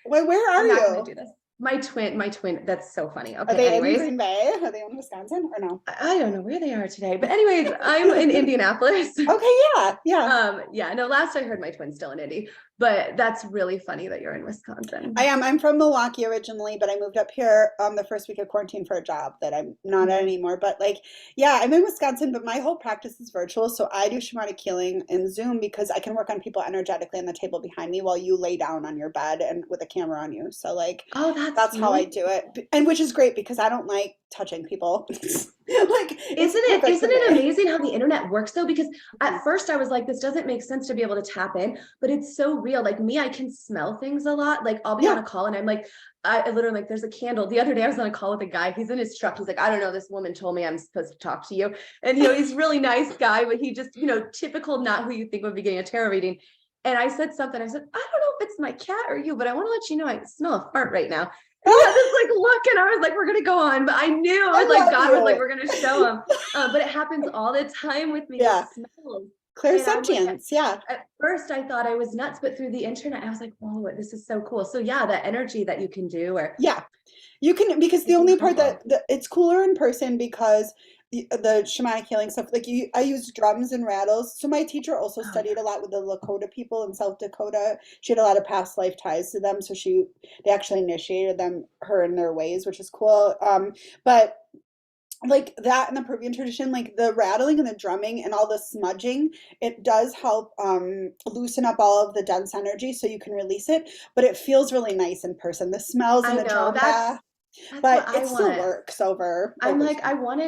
where are I'm not you? gonna do this. My twin, that's so funny. Okay, are they anyways. in Green Bay? Are they in Wisconsin or no? I don't know where they are today, but anyways, I'm in Indianapolis. Okay, yeah. No, last I heard my twin's still in Indy. But that's really funny that you're in Wisconsin. I am. I'm from Milwaukee originally, but I moved up here the first week of quarantine for a job that I'm not at Mhm. anymore. But like, yeah, I'm in Wisconsin, but my whole practice is virtual. So I do shamanic healing in Zoom because I can work on people energetically on the table behind me while you lay down on your bed and with a camera on you. So like, Oh, that's that's how I really do cool. it. And which is great because I don't like touching people. Like, it's perfect Isn't for it me. amazing how the internet works though? Because at first I was like, this doesn't make sense to be able to tap in, but it's so real. Like me, I can smell things a lot. Like I'll be on Yeah. a call and I'm like, I literally like, there's a candle. The other day I was on a call with a guy. He's in his truck. He's like, I don't know. This woman told me I'm supposed to talk to you. And he's a really nice guy, but he just, typical, not who you think would be getting a tarot reading. And I said something. I said, I don't know if it's my cat or you, but I want to let you know I smell a fart right now. And he had this like look, and I was like, we're gonna go on. But I knew it I was like love God was like, you. we're gonna show him. But it happens all the time with me with Yeah. smells. And I'm like, Clairsentience. Yeah. at first I thought I was nuts, but through the internet, I was like, whoa, this is so cool. So yeah, that energy that you can do, or Yeah. You can, because the it's only part incredible. that it's cooler in person because the shamanic healing stuff, like I use drums and rattles. So my teacher also Oh yeah. studied a lot with the Lakota people in South Dakota. She had a lot of past life ties to them, so they actually initiated her in their ways, which is cool. But like that in the Peruvian tradition, like the rattling and the drumming and all the smudging, it does help loosen up all of the dense energy so you can release it. But it feels really nice in person. The smells and I the know drum bath, that's what but I it still want. works over I'm over like, Zoom. I want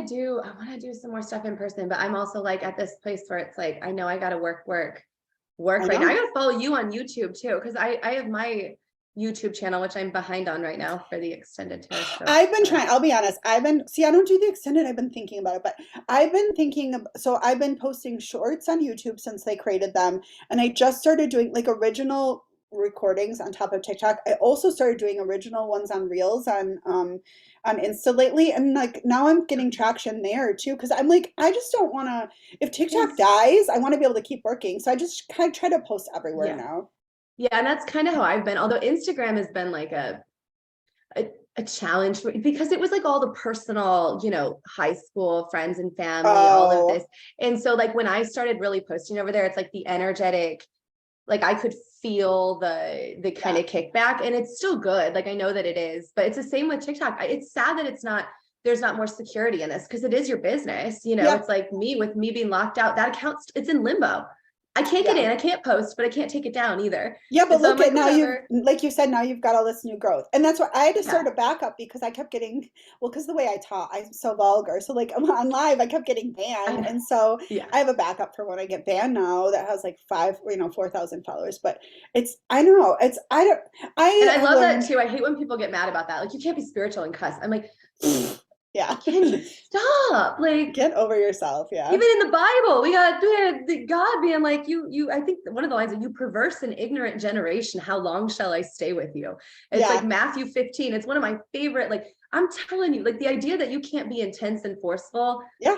to do some more stuff in person, but I'm also like at this place where it's like, I know I got to work I right now. I know. got to follow you on YouTube too, because I have my YouTube channel, which I'm behind on right now for the extended tarot strokes. I've been But trying, I'll be honest. See, I don't do the extended. I've been thinking about it, but so I've been posting shorts on YouTube since they created them. And I just started doing like original recordings on top of TikTok. I also started doing original ones on Reels on Insta lately. And like now I'm getting traction there too. Cause I'm like, I just don't want to, if TikTok it's, dies, I want to be able to keep working. So I just kind of try to post everywhere yeah. now. Yeah. And that's kind of how I've been. Although Instagram has been like a challenge because it was like all the personal, high school friends and family, all of Oh, this. And so like when I started really posting over there, it's like the energetic, like I could feel the kind yeah. of kickback, and it's still good. Like I know that it is, but it's the same with TikTok. It's sad that there's not more security in this because it is your business. Yeah. It's like with me being locked out, that account's it's in limbo. I can't get Yeah. in, I can't post, but I can't take it down either. Yeah, And but so I'm look like, at now you've, whatever. like you said, now you've got all this new growth. And that's why I had to Yeah. start a backup because I kept getting, well, because the way I talk, I'm so vulgar. So like I'm on live, I kept getting I banned. know. And so Yeah. I have a backup for when I get banned now that has like 4,000 followers. But I don't know. And I I have love that learned, too. I hate when people get mad about that. Like, you can't be spiritual and cuss. I'm like, yeah, can you stop? Like, get over yourself. Yeah. even in the Bible, we got God being like, I think one of the lines that you perverse and ignorant generation, how long shall I stay with you? It's like Yeah. Matthew 15. It's one of my favorite. Like, I'm telling you, like the idea that you can't be intense and forceful. Yeah.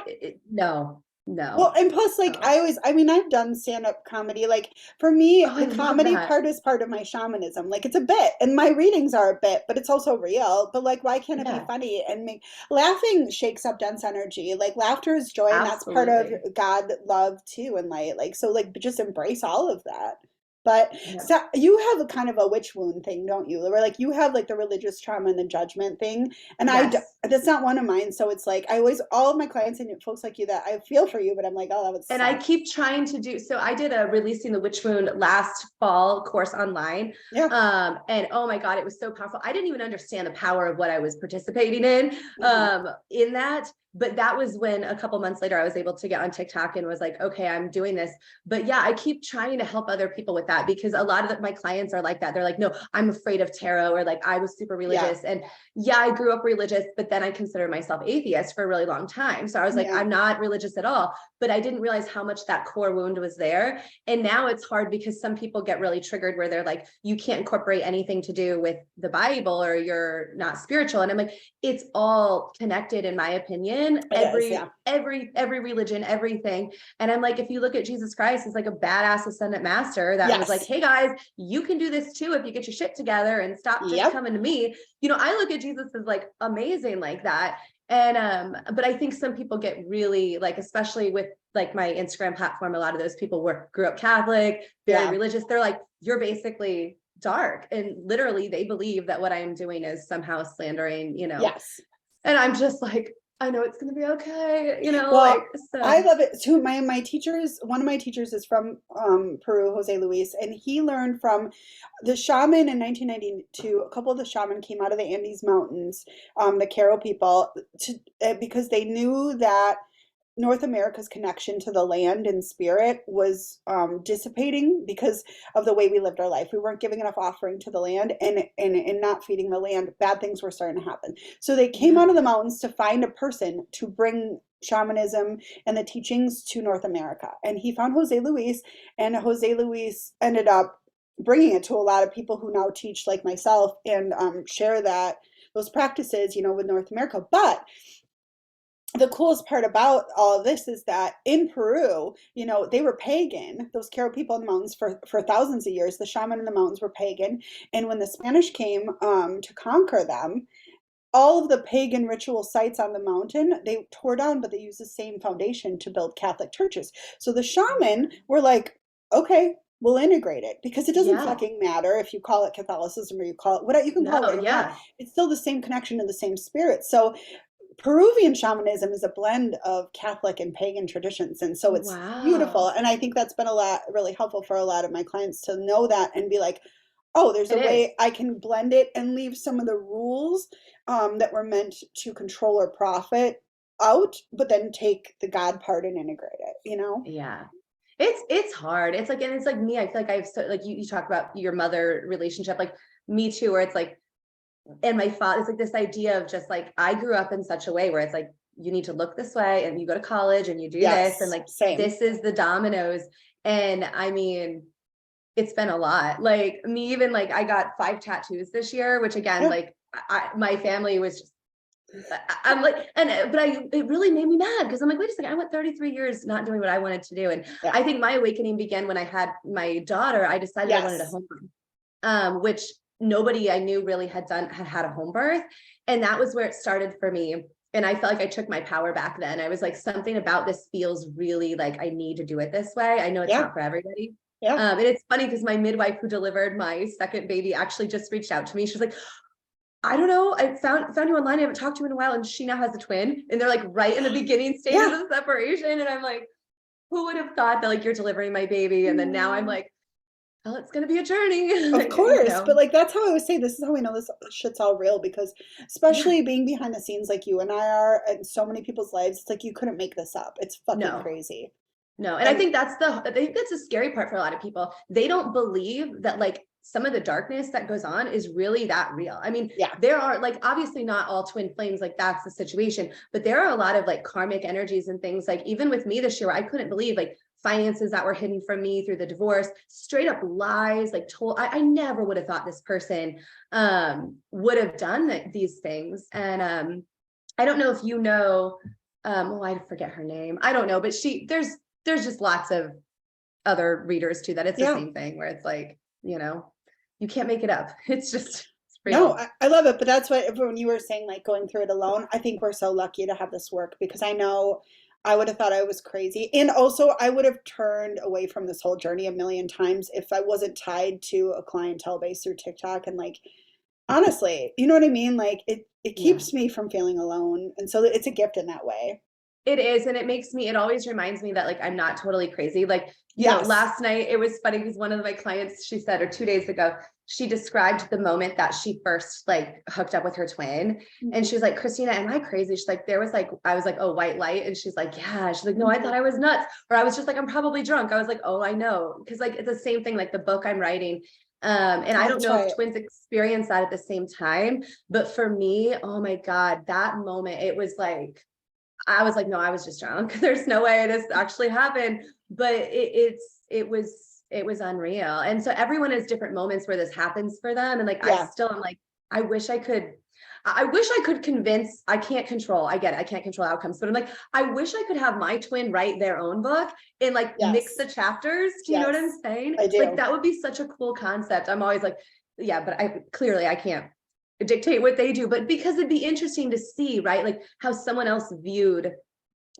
No, Well, no. and plus, like, Oh, I mean, I've done stand-up comedy. Like, for me, I the love comedy that. part is part of my shamanism. Like, it's a bit, and my readings are a bit, but it's also real. But, like, why can't it be Yeah, funny and make laughing shakes up dense energy? Like, laughter is joy, and that's part of absolutely. God, love, too, and light. Like, so, like, just embrace all of that. But Yeah. so you have a kind of a witch wound thing, don't you? Where like you have like the religious trauma and the judgment thing, and Yes. that's not one of mine. So it's like I always, all of my clients and folks like you, that I feel for you, but I'm like, oh, that would And I suck. keep trying to do so. I did a releasing the witch wound last fall course online. Yeah. And oh my God, it was so powerful. I didn't even understand the power of what I was participating Hmm. in that. But that was when a couple months later I was able to get on TikTok and was like, okay, I'm doing this. But yeah, I keep trying to help other people with that because a lot of my clients are like that. They're like, no, I'm afraid of tarot, or like I was super Yeah. religious. And yeah, I grew up religious, but then I considered myself atheist for a really long time. So I was like, Yeah. I'm not religious at all, but I didn't realize how much that core wound was there. And now it's hard because some people get really triggered where they're like, you can't incorporate anything to do with the Bible or you're not spiritual. And I'm like, it's all connected in my opinion. It is. Yeah. Every religion, everything. And I'm like, if you look at Jesus Christ, he's like a badass ascendant master that was like, Yes. hey guys, you can do this too if you get your shit together and stop just Yep. coming to me. I look at Jesus as like amazing like that. And but I think some people get really like, especially with like my Instagram platform, a lot of those people grew up Catholic, very Yeah. religious. They're like, you're basically dark. And literally they believe that what I am doing is somehow slandering, Yes. and I'm just like, I know it's gonna be okay, Well, like so. I love it too. My teachers, one of my teachers is from Peru, Jose Luis, and he learned from the shaman in 1992. A couple of the shaman came out of the Andes Mountains, the Caro people, because they knew that North America's connection to the land and spirit was dissipating because of the way we lived our life. We weren't giving enough offering to the land, and not feeding the land, bad things were starting to happen. So they came Yeah. out of the mountains to find a person to bring shamanism and the teachings to North America. And he found Jose Luis, and Jose Luis ended up bringing it to a lot of people who now teach, like myself, and share those practices, with North America. But the coolest part about all of this is that in Peru, they were pagan. Those Caro people in the mountains for thousands of years, the shaman in the mountains were pagan. And when the Spanish came to conquer them, all of the pagan ritual sites on the mountain they tore down, but they used the same foundation to build Catholic churches. So the shaman were like, okay, we'll integrate it, because it doesn't Yeah. fucking matter if you call it Catholicism or you call it what you can call it No, whatever you want. yeah. It's still the same connection to the same spirit. So Peruvian shamanism is a blend of Catholic and pagan traditions. And so it's beautiful. Wow. And I think that's been really helpful for a lot of my clients to know that and be like, oh, there's It a is. way I can blend it and leave some of the rules that were meant to control or profit out, but then take the God part and integrate it. Yeah. It's hard. It's like, and it's like me, I feel like I've so like you talk about your mother relationship, like me too, where it's like, and my father, it's like this idea of just like, I grew up in such a way where it's like, you need to look this way and you go to college and you do this. And Yes, like, same. this is the dominoes. And I mean, it's been a lot. Like me, even like I got 5 tattoos this year, which again, Yeah, like my family was just, I'm like, but it really made me mad because I'm like, wait a second, I went 33 years not doing what I wanted to do. And yeah, I think my awakening began when I had my daughter. I decided I wanted a yes, home birth, which nobody I knew really had a home birth. And that was where it started for me. And I felt like I took my power back then. I was like, something about this feels really like I need to do it this way. I know it's yeah, not for everybody. yeah. And it's funny because my midwife who delivered my second baby actually just reached out to me. She's like, I don't know, I found you online. I haven't talked to you in a while. And she now has a twin. And they're like right in the beginning stages Yeah. of separation. And I'm like, who would have thought that like you're delivering my baby? And then now I'm like, well, it's gonna be a journey, Of you course, know. but like that's how I always say this is how we know this shit's all real, because Yeah, especially being behind the scenes like you and I are in so many people's lives, it's like you couldn't make this up. It's fucking no. crazy. No, and And I think that's the scary part for a lot of people. They don't believe that like some of the darkness that goes on is really that real. I mean, yeah, there are like obviously not all twin flames, like that's the situation, but there are a lot of like karmic energies and things like even with me this year, I couldn't believe like finances that were hidden from me through the divorce, straight up lies, like I never would have thought this person would have done these things. And I don't know if you know, oh, I forget her name. I don't know, but there's just lots of other readers too that it's the yeah. same thing where it's like, you can't make it up. It's No, real. I love it, but that's what when you were saying like going through it alone, I think we're so lucky to have this work, because I know I would have thought I was crazy. And also I would have turned away from this whole journey a million times if I wasn't tied to a clientele base through TikTok. And like honestly, you know what I mean? Like it Yeah. keeps me from feeling alone. And so it's a gift in that way. It is. And it always reminds me that like I'm not totally crazy. Like, Yes. last night it was funny because one of my clients, she said, or 2 days ago, she described the moment that she first like hooked up with her twin. And Mhm. she's like, Christina, am I crazy? She's like, there was like, I was like, oh, white light. And she's like, yeah. She's like, no, I thought Mhm. I was nuts. Or I was just like, I'm probably drunk. I was like, oh, I know. Cause like, it's the same thing, like the book I'm writing. And I Oh, don't that's know if right. twins experience that at the same time, but for me, oh my God, that moment, it was like, I was like, no, I was just drunk. There's no way this actually happened. But it was unreal. And so everyone has different moments where this happens for them. And like Yeah. I'm like, I wish I could convince, I can't control, I get it, I can't control outcomes, but I'm like, I wish I could have my twin write their own book and like mix Yes. the chapters. Do you know what I'm Yes. saying? I Like do. that would be such a cool concept. I'm always like, yeah, but I clearly I can't dictate what they do, but because it'd be interesting to see, right? Like how someone else viewed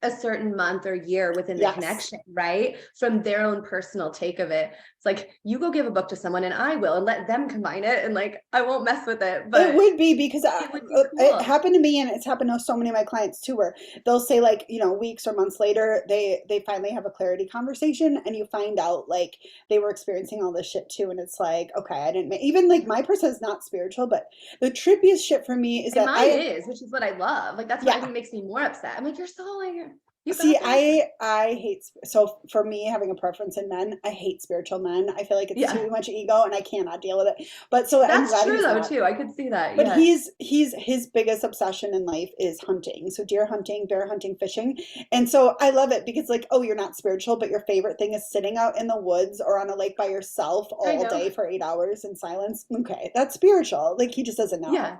a certain month or year within the Yes. connection, right? From their own personal take of it. It's like, you go give a book to someone and I will, and let them combine it. And like, I won't mess with it, It but would be because it would be it cool. happened to me, and it's happened to so many of my clients too, where they'll say like, weeks or months later, they finally have a clarity conversation, and you find out like they were experiencing all this shit too, and it's like, okay, I didn't even like my person is not spiritual, but the trippiest shit for me is And that mine is, which is what I love. Like, that's what I yeah. think makes me more upset. I'm like, you're so like, you See, got this. Like, I hate so for me having a preference in men, I hate spiritual men. I feel like it's yeah, too much ego, and I cannot deal with it. But so I'm that's glad true he's though, not. too. I could see that. But Yeah. he's his biggest obsession in life is hunting. So deer hunting, bear hunting, fishing. And so I love it because like, oh, you're not spiritual, but your favorite thing is sitting out in the woods or on a lake by yourself I all know. day for 8 hours in silence. Okay, that's spiritual. Like he just doesn't know. Yeah.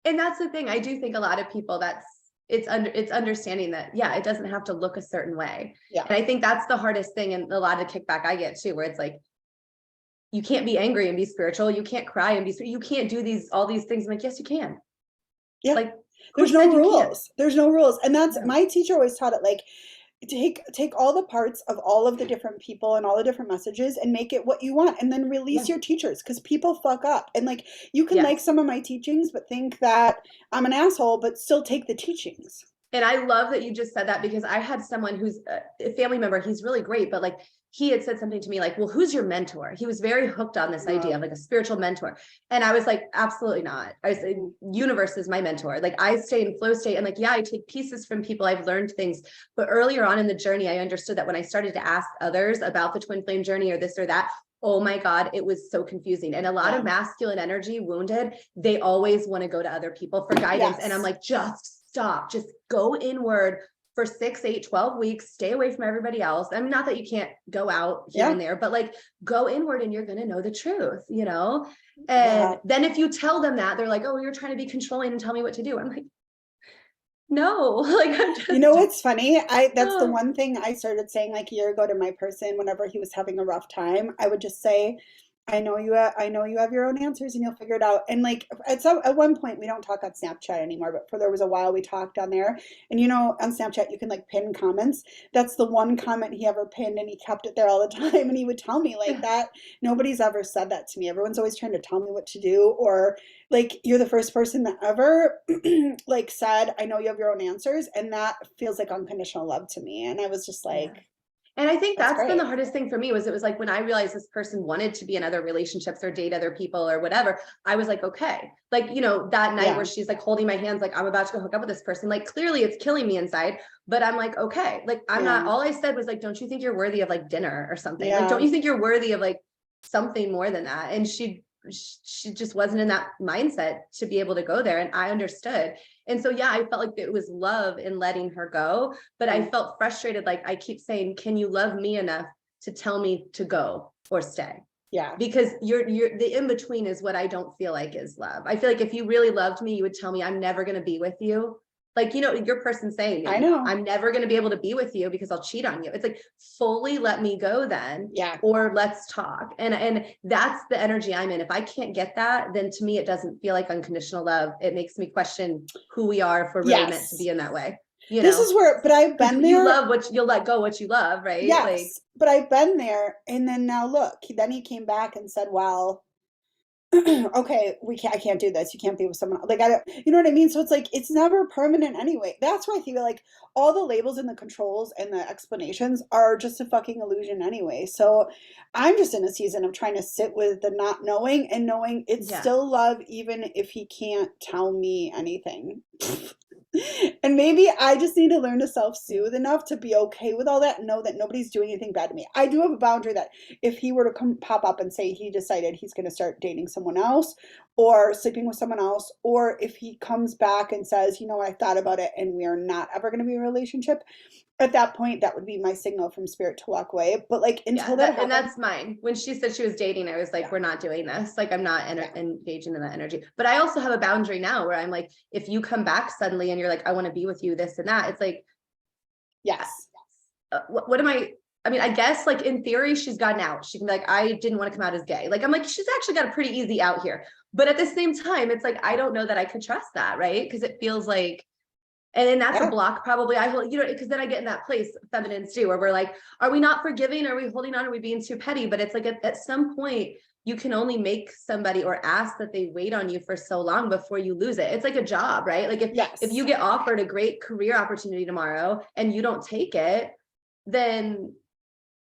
And that's the thing. I do think a lot of people it's understanding that, yeah, it doesn't have to look a certain way. Yeah. And I think that's the hardest thing. And a lot of kickback I get too, where it's like, you can't be angry and be spiritual. You can't cry and you can't do all these things. I'm like, yes, you can. Yeah. Like, who There's no said you can't? rules. There's no rules. And that's Yeah. my teacher always taught it like take all the parts of all of the different people and all the different messages and make it what you want and then release Yeah. your teachers because people fuck up and like you can like Yes. some of my teachings but think that I'm an asshole but still take the teachings. And I love that you just said that, because I had someone who's a family member. He's really great, but like, he had said something to me like, well, who's your mentor? He was very hooked on this idea of like a spiritual mentor. And I was like, absolutely not. I was like, universe is my mentor. Like, I stay in flow state, and like, yeah, I take pieces from people. I've learned things. But earlier on in the journey, I understood that when I started to ask others about the twin flame journey or this or that, oh my God, it was so confusing. And a lot Yeah. of masculine energy wounded, they always want to go to other people for guidance. And I'm Yes. like, just stop, just go inward for 6, 8, 12 weeks, stay away from everybody else. I mean, not that you can't go out here Yeah. and there, but like, go inward and you're going to know the truth, you know? And Yeah. then if you tell them that, they're like, oh, you're trying to be controlling and tell me what to do. I'm like, no, like, I'm You know just, what's funny? I that's the oh, one thing I started saying like a year ago to my person whenever he was having a rough time. I would just say, I know you have your own answers and you'll figure it out. And like at one point we don't talk on Snapchat anymore, but for there was a while we talked on there. And on Snapchat you can like pin comments. That's the one comment he ever pinned and he kept it there all the time and he would tell me like yeah, that. Nobody's ever said that to me. Everyone's always trying to tell me what to do or like you're the first person that ever like said I know you have your own answers and that feels like unconditional love to me and I was just yeah. like And I think that's that's been the great. hardest thing for me. Was it was like when I realized this person wanted to be in other relationships or date other people or whatever, I was like, okay, like, that night where Yeah. she's like holding my hands, like I'm about to go hook up with this person, like clearly it's killing me inside, but I'm like, okay, like I'm not, Yeah. all I said was like, don't you think you're worthy of like dinner or something? Like, don't Yeah. you think you're worthy of like something more than that? And she just wasn't in that mindset to be able to go there. And I understood. And so, yeah, I felt like it was love in letting her go, but I Yeah. felt frustrated. Like I keep saying, can you love me enough to tell me to go or stay? Yeah. Because you're the in between is what I don't feel like is love. I feel like if you really loved me, you would tell me I'm never going to be with you. Like, your person saying I me, know. I'm never going to be able to be with you because I'll cheat on you. It's like, fully let me go then, Yeah. or let's talk. And that's the energy I'm in. If I can't get that, then to me, it doesn't feel like unconditional love. It makes me question who we are if we're really meant to Yes. be in that way, This is where but I've because been you there. love what you'll let go, what you love, right? Like, Yes. But I've been there and then now look, then he came back and said, well, okay, I can't do this. You can't be with someone like I don't, you know what I mean? So it's like it's never permanent anyway. That's why I feel like all the labels and the controls and the explanations are just a fucking illusion anyway. So I'm just in a season of trying to sit with the not knowing and knowing it's yeah, still love even if he can't tell me anything. And maybe I just need to learn to yeah, self-soothe enough to be okay with all that and know that nobody's doing anything bad to me. I do have a boundary that if he were to come pop up and say he decided he's going to start dating someone else or sleeping with someone else, or if he comes back and says, I thought about it and we are not ever going to be in a relationship, at that point, that would be my signal from spirit to walk away. But like yeah. until that And happens, that's mine. When she said she was dating, I was like, yeah, we're not doing this. Like, I'm not yeah, engaging in that energy. But I also have a boundary now where I'm like, if you come back suddenly and you're like, I want to be with you, this and that, it's like, yes, what am I? I mean, I guess like in theory, she's gotten out. She can be like, I didn't want to come out as gay. Like, I'm like, she's actually got a pretty easy out here. But at the same time, it's like, I don't know that I could trust that, right? Because it feels like, and then that's a Yeah. block probably. Because then I get in that place, feminines too, where we're like, are we not forgiving? Are we holding on? Are we being too petty? But it's like at some point, you can only make somebody or ask that they wait on you for so long before you lose it. It's like a job, right? Like if Yes. you get offered a great career opportunity tomorrow and you don't take it, then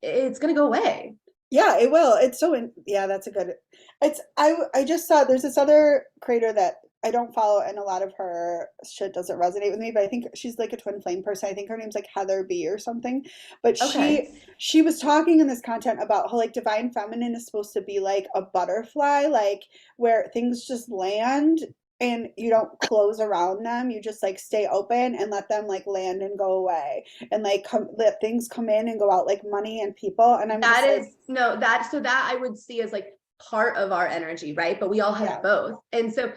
it's going to go away. Yeah, it will. It's so yeah, that's a good. It's I just saw there's this other creator that I don't follow and a lot of her shit doesn't resonate with me, but I think she's like a twin flame person. I think her name's like Heather B or something. But Okay. she was talking in this content about how like divine feminine is supposed to be like a butterfly, like where things just land and you don't close around them. You just like stay open and let them like land and go away and like let things come in and go out like money and people. And I'm That just like, is no, that so that I would see as like part of our energy, right? But we all have yeah. both. And so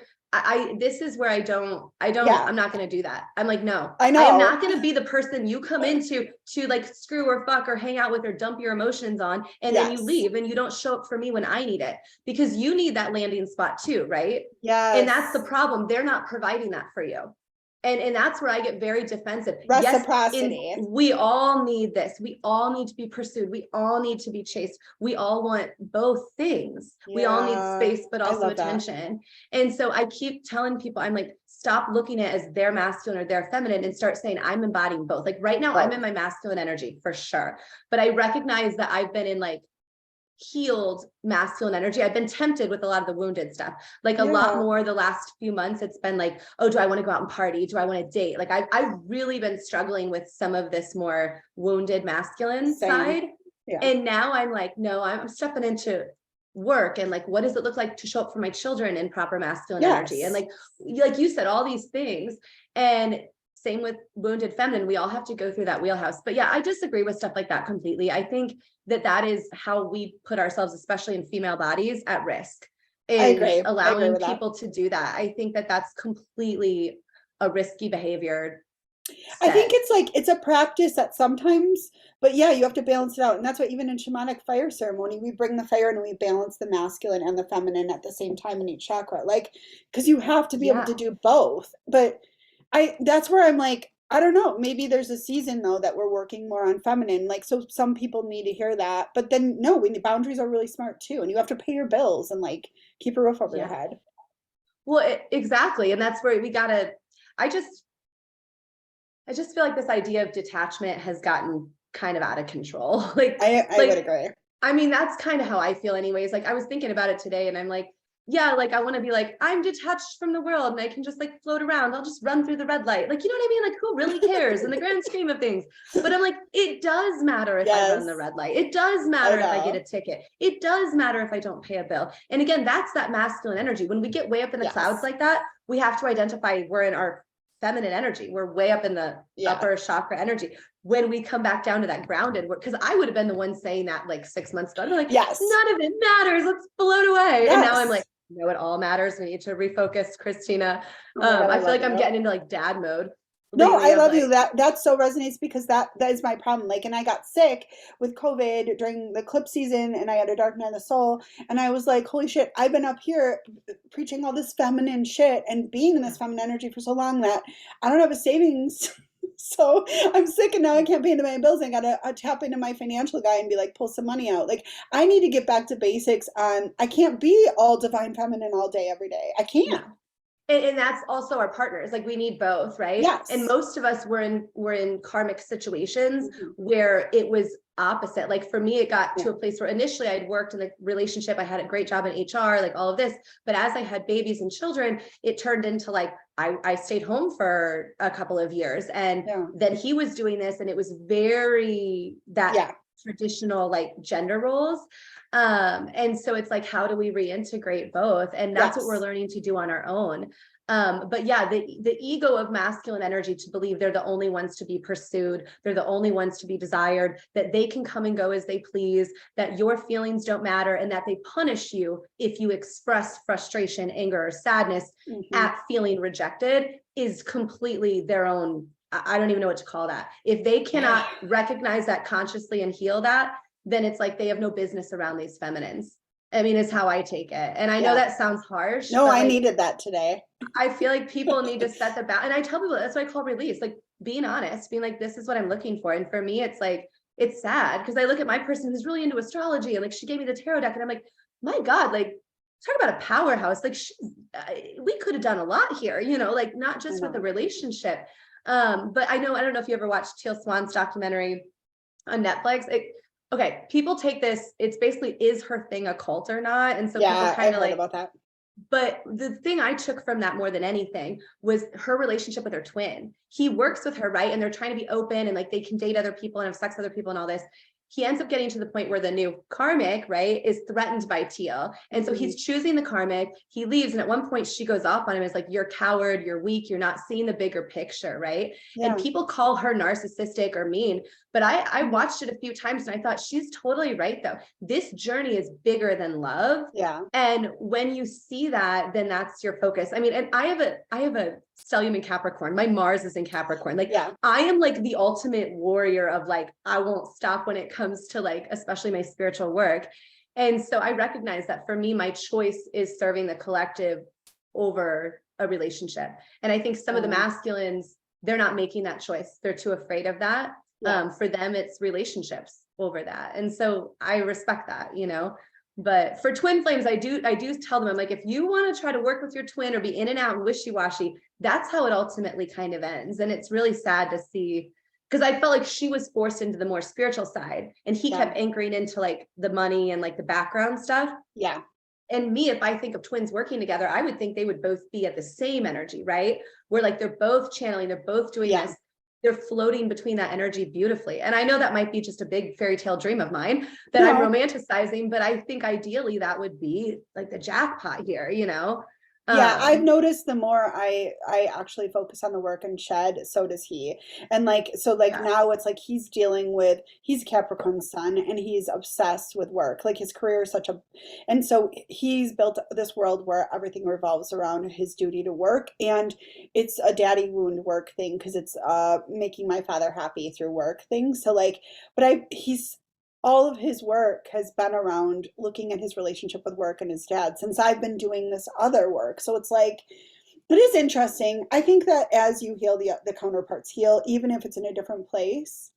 this is where Yeah, I'm not gonna do that. I'm like, no, I I am know. not gonna be the person you come into to like screw or fuck or hang out with or dump your emotions on, and then you Yes. leave and you don't show up for me when I need it because you need that landing spot too, right? And that's the Yes. problem. They're not providing that for you. And that's where I get very defensive. Yes, Reciprocity. we all need this. We all need to be pursued. We all need to be chased. We all want both things. We all need Yeah, space, but I also love that. attention. And so I keep telling people, I'm like, stop looking at it as their masculine or their feminine and start saying, I'm embodying both. Like right now, I'm Both. in my masculine energy for sure. But I recognize that I've been in like healed masculine energy. I've been tempted with a lot of the wounded stuff, like a lot Yeah, more the last few months. It's been like, oh, do I want to go out and party? Do I want to date? Like I've really been struggling with some of this more wounded masculine same. side. Yeah. And now I'm like, no, I'm stepping into work and like, what does it look like to show up for my children in proper masculine energy? And Yes. like you said, all these things. And same with wounded feminine, we all have to go through that wheelhouse. But yeah, I disagree with stuff like that completely. I think that is how we put ourselves, especially in female bodies, at risk I in agree. I agree allowing with that. people to do that. I think that that's completely a risky behavior I think set. it's like it's a practice that sometimes, but yeah, you have to balance it out. And that's why even in shamanic fire ceremony, we bring the fire and we balance the masculine and the feminine at the same time in each chakra. Like, because you have to be able to Yeah. do both. But that's where I'm like, I don't know, maybe there's a season though that we're working more on feminine. Like, so some people need to hear that. But then no, boundaries are really smart too. And you have to pay your bills and like keep a roof over your Yeah. head. Well, exactly. And that's where we gotta, I just, I just feel like this idea of detachment has gotten kind of out of control. I would agree. I mean, that's kind of how I feel anyways. Like I was thinking about it today and I'm like, yeah, like I want to be like, I'm detached from the world and I can just like float around. I'll just run through the red light. Like, you know what I mean? Like who really cares in the grand scheme of things? But I'm like, it does matter if I run the Yes, red light. It does I matter if I get a know. ticket. It does matter if I don't pay a bill. And again, that's that masculine energy. When we get way up in the clouds Yes. like that, we have to identify we're in our feminine energy. We're way up in the Yeah. upper chakra energy. When we come back down to that grounded work, because I would have been the one saying that like 6 months ago. I'm like, Yes. none of it matters. Let's float away. And now I'm like, Yes. no, it all matters. We need to refocus, Christina. Oh my God, I I feel love like I'm you. getting into like dad mode No, lately I of love you. like, That so resonates because that is my problem. Like, and I got sick with COVID during the clip season, and I had a dark night of the soul, and I was like, holy shit! I've been up here preaching all this feminine shit and being in yeah, this feminine energy for so long that I don't have a savings. So I'm sick and now I yeah, can't pay into my bills. I gotta tap into my financial guy and be like, pull some money out. Like I need to get back to basics on. I can't be all divine feminine all day every day. I no. can't. And that's also our partners. Like we need both, right? And Yes. most of us were in karmic situations Mhm. where it was opposite. Like for me, it got Yeah. to a place where initially I'd worked in the relationship, I had a great job in HR, like all of this. But as I had babies and children, it turned into like I stayed home for a couple of years, and Yeah. then he was doing this, and it was very that Yeah. traditional like gender roles. And so it's like, how do we reintegrate both? And that's what we're Yes. learning to do on our own. But yeah, the ego of masculine energy to believe they're the only ones to be pursued, they're the only ones to be desired, that they can come and go as they please, that your feelings don't matter, and that they punish you if you express frustration, anger, or sadness Hmm. at feeling rejected is completely their own I don't even know what to call that. If they Yeah. cannot recognize that consciously and heal that, then it's like they have no business around these feminines. I mean, is how I take it. And I know Yeah. that sounds harsh, No, but I like, needed that today. I feel like people need to set the bound. And I tell people that's what I call release, like being honest, being like, this is what I'm looking for. And for me, it's like, it's sad because I look at my person who's really into astrology and like she gave me the tarot deck and I'm like, my God, like talk about a powerhouse. Like we could have done a lot here, you know, like not I just with the know. relationship. But I don't know if you ever watched Teal Swan's documentary on Netflix. Okay, people take this, it's basically, is her thing a cult or not? And so people Yeah, kind I've of heard like, about that. but the thing I took from that more than anything was her relationship with her twin. He works with her, right? And they're trying to be open and like they can date other people and have sex with other people and all this. He ends up getting to the point where the new karmic, right, is threatened by Teal. And so he's choosing the karmic. He leaves. And at one point she goes off on him. It's like, you're a coward, you're weak, you're not seeing the bigger picture, right? And Yeah. people call her narcissistic or mean. But I watched it a few times and I thought she's totally right, though. This journey is bigger than love. Yeah. And when you see that, then that's your focus. I mean, and I have a stellium in Capricorn. My Mars is in Capricorn. Like Yeah. I am like the ultimate warrior of like, I won't stop when it comes to like, especially my spiritual work. And so I recognize that for me, my choice is serving the collective over a relationship. And I think some of the masculines, they're not making that choice. They're too afraid of that. Yeah. For them, it's relationships over that. And so I respect that, you know. But for twin flames, I do tell them, I'm like, if you want to try to work with your twin or be in and out and wishy-washy, that's how it ultimately kind of ends. And it's really sad to see, because I felt like she was forced into the more spiritual side and he kept anchoring into like the money and like the background stuff. Yeah. And me, if I think of twins working together, I would think they would both be at the same energy, right? Where like they're both channeling, they're both doing this, they're floating between that energy beautifully. And I know that might be just a big fairy tale dream of mine that I'm romanticizing, but I think ideally that would be like the jackpot here, you know? Yeah, I've noticed the more I actually focus on the work and shed, so does he. And like so like Yeah. now it's like he's Capricorn sun and he's obsessed with work. Like his career is such a and so he's built this world where everything revolves around his duty to work and it's a daddy wound work thing because it's making my father happy through work thing. So like but he's all of his work has been around looking at his relationship with work and his dad since I've been doing this other work. So it's like it is interesting. I think that as you heal, the counterparts heal, even if it's in a different place.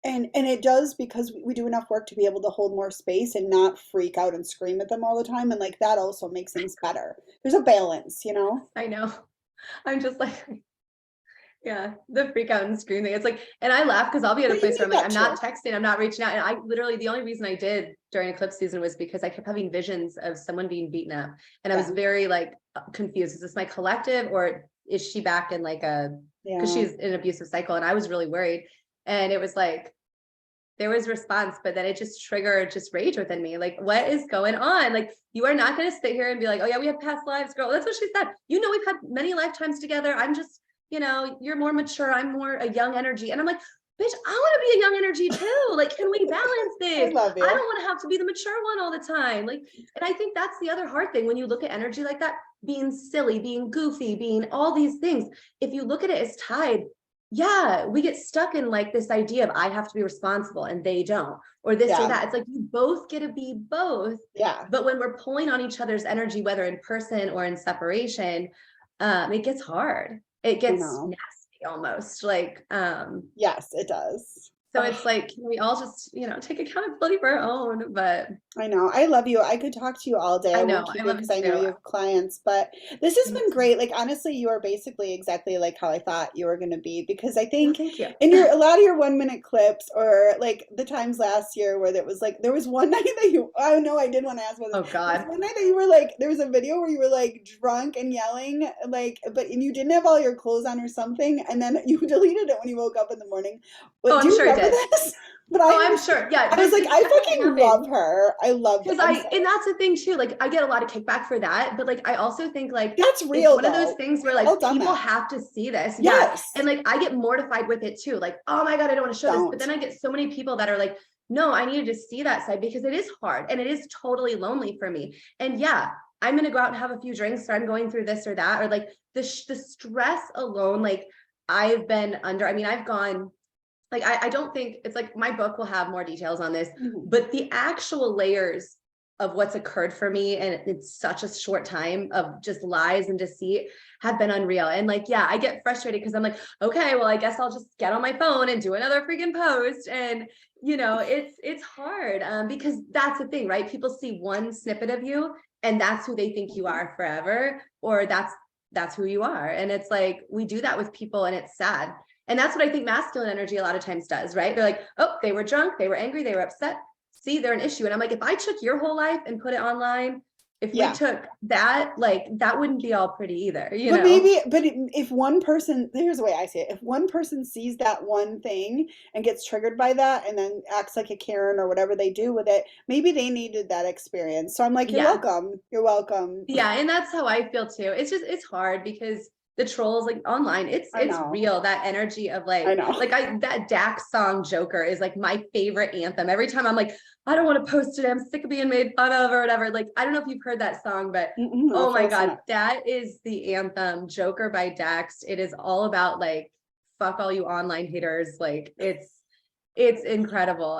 And it does because we do enough work to be able to hold more space and not freak out and scream at them all the time. And like that also makes things better. There's a balance, you know? I know. I'm just like, yeah, the freak out and scream thing. It's like, and I laugh because I'll be at a But you place where need I'm like, that I'm not too. texting, I'm not reaching out. And I literally, the only reason I did during eclipse season was because I kept having visions of someone being beaten up. And I was Yeah. very like confused. Is this my collective or is she back in like because Yeah. she's in an abusive cycle? And I was really worried. And it was like, there was response, but then it just triggered just rage within me. Like, what is going on? Like, you are not going to sit here and be like, oh yeah, we have past lives, girl. That's what she said. You know, we've had many lifetimes together. I'm just, you know, you're more mature. I'm more a young energy. And I'm like, bitch, I want to be a young energy too. Like, can we balance I this? love I don't you. want to have to be the mature one all the time. Like, and I think that's the other hard thing when you look at energy like that, being silly, being goofy, being all these things. If you look at it as tied, yeah, we get stuck in like this idea of I have to be responsible and they don't, or this or Yeah. that. It's like you both get to be both. Yeah. But when we're pulling on each other's energy, whether in person or in separation, it gets hard. It I gets know. nasty almost. Like, Yes, it does. so Ugh. it's like, can we all just, you know, take accountability for our own? But I know. I love you. I could talk to you all day. I I know, won't keep I you love because you I know too. you have clients, but this has Me been too. great. Like honestly, you are basically exactly like how I thought you were going to be because I Well, think thank you. in your a lot of your 1 minute clips or like the times last year where there was like there was one night that you I know I did want to ask about this. Oh There was God. one night that you were like there was a video where you were like drunk and yelling like but and you didn't have all your clothes on or something and then you deleted it when you woke up in the morning. Oh, But do I'm you sure it remember did. this? But Oh, I'm sure. Yeah, I was there's like, I that can fucking happen. love her. I loved it. Because I'm sorry. and that's the thing too, like I get a lot of kickback for that, but like I also think like That's it's real one of those though. things where We've all like done people that. have to see this. Yeah. And Yes. like I get mortified with it too. Like, oh my God, I don't want to show this. But Don't. then I get so many people that are like, no, I needed to see that side because it is hard and it is totally lonely for me. And yeah, I'm gonna go out and have a few drinks or I'm going through this or that, or like the stress alone, like I've been under, I mean, I've gone, like, I don't think it's like my book will have more details on this, Mhm. but the actual layers of what's occurred for me and it's such a short time of just lies and deceit have been unreal. And like, yeah, I get frustrated because I'm like, okay, well, I guess I'll just get on my phone and do another freaking post. And it's hard because that's the thing, right? People see one snippet of you and that's who they think you are forever, or that's who you are. And it's like, we do that with people and it's sad. And that's what I think masculine energy a lot of times does, right? They're like, oh, they were drunk, they were angry, they were upset. See, they're an issue. And I'm like, if I took your whole life and put it online, if we Yeah. took that, like, that wouldn't be all pretty either, But maybe, if one person, here's the way I see it. If one person sees that one thing and gets triggered by that and then acts like a Karen or whatever they do with it, maybe they needed that experience. So I'm like, you're Yeah. welcome. You're welcome. Yeah. And that's how I feel too. It's just, it's hard because the trolls like online, I it's know. real. That energy of I know. that Dax song Joker is like my favorite anthem. Every time I'm like, I don't want to post it. I'm sick of being made fun of or whatever. Like, I don't know if you've heard that song, but Mm-mm, no, oh my full God, stop. that is the anthem Joker by Dax. It is all about like, fuck all you online haters. Like it's incredible.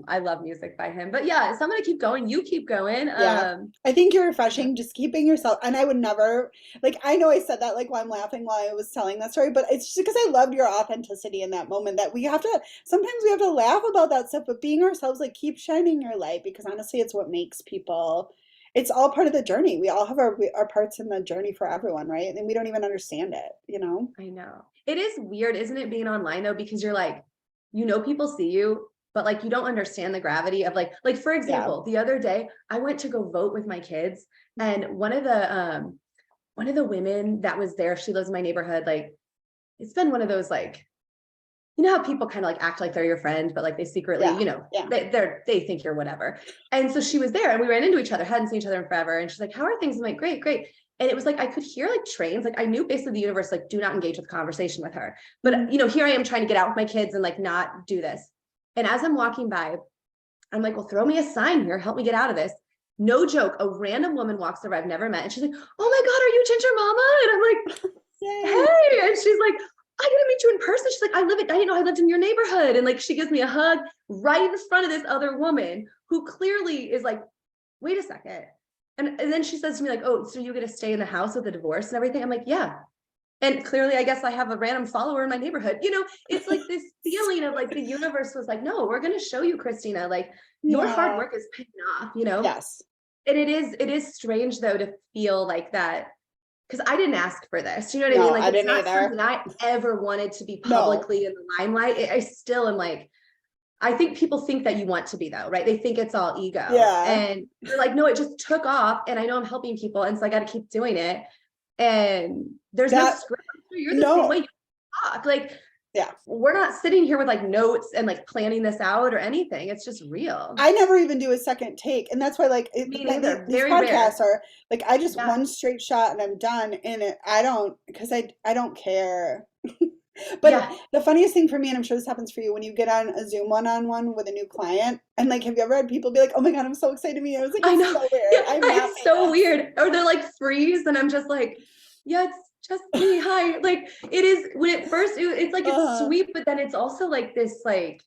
I love music by him, but yeah, so I'm going to keep going. You keep going. Yeah. I think you're refreshing, just keeping yourself. And I would never, like, I know I said that like while I'm laughing while I was telling that story, but it's just because I loved your authenticity in that moment that we have to, sometimes we have to laugh about that stuff, but being ourselves, like, keep shining your light because honestly, it's what makes people, it's all part of the journey. We all have our parts in the journey for everyone, right? And we don't even understand it, you know? I know. It is weird, isn't it, being online though, because you're like, people see you, but like you don't understand the gravity of like for Yeah. example, the other day I went to go vote with my kids, and one of the women that was there, she lives in my neighborhood, like it's been one of those like, how people kind of like act like they're your friend, but like they secretly, Yeah. Yeah. they think you're whatever. And so she was there and we ran into each other, hadn't seen each other in forever. And she's like, how are things? I'm like, great, great. And it was like, I could hear like trains. Like I knew basically the universe, like, do not engage with conversation with her. But, Mhm. here I am trying to get out with my kids and like not do this. And as I'm walking by, I'm like, well, throw me a sign here. Help me get out of this. No joke. A random woman walks over I've never met. And she's like, oh my God, are you Ginger Mama? And I'm like, Yay. hey. And she's like, I gotta meet you in person. She's like, I didn't know I lived in your neighborhood. And like, she gives me a hug right in front of this other woman who clearly is like, wait a second. And then she says to me like, oh, so you get to stay in the house with the divorce and everything? I'm like, yeah. And clearly, I guess I have a random follower in my neighborhood. It's like this feeling of like the universe was like, no, we're going to show you, Christina, like your hard Yeah. work is paying off, Yes. And it is strange though to feel like that, because I didn't ask for this. You know what I mean? No, Like I it's didn't not either. something I ever wanted to be No. publicly in the limelight. I still am like, I think people think that you want to be though, right? They think it's all ego. Yeah. And you're like, no, it just took off and I know I'm helping people. And so I got to keep doing it. And there's no That, script. I'm sure you're the same way. no. You talk. Like Yeah. we're not sitting here with like notes and like planning this out or anything. It's just real. I never even do a second take, and that's why like Me neither. these Very podcasts rare. are like I just Yeah. one straight shot and I'm done, and I don't because I don't care. But Yeah. the funniest thing for me, and I'm sure this happens for you, when you get on a Zoom one-on-one with a new client, and like, have you ever had people be like, "Oh my God, I'm so excited to meet you"? I was like, I "It's know. so weird. Yeah, I'm not it's so famous." weird. Or they're like freeze, and I'm just like, yeah, it's just me. Hi. Like it is when it first, it's like it's Uh, sweet, but then it's also like this, like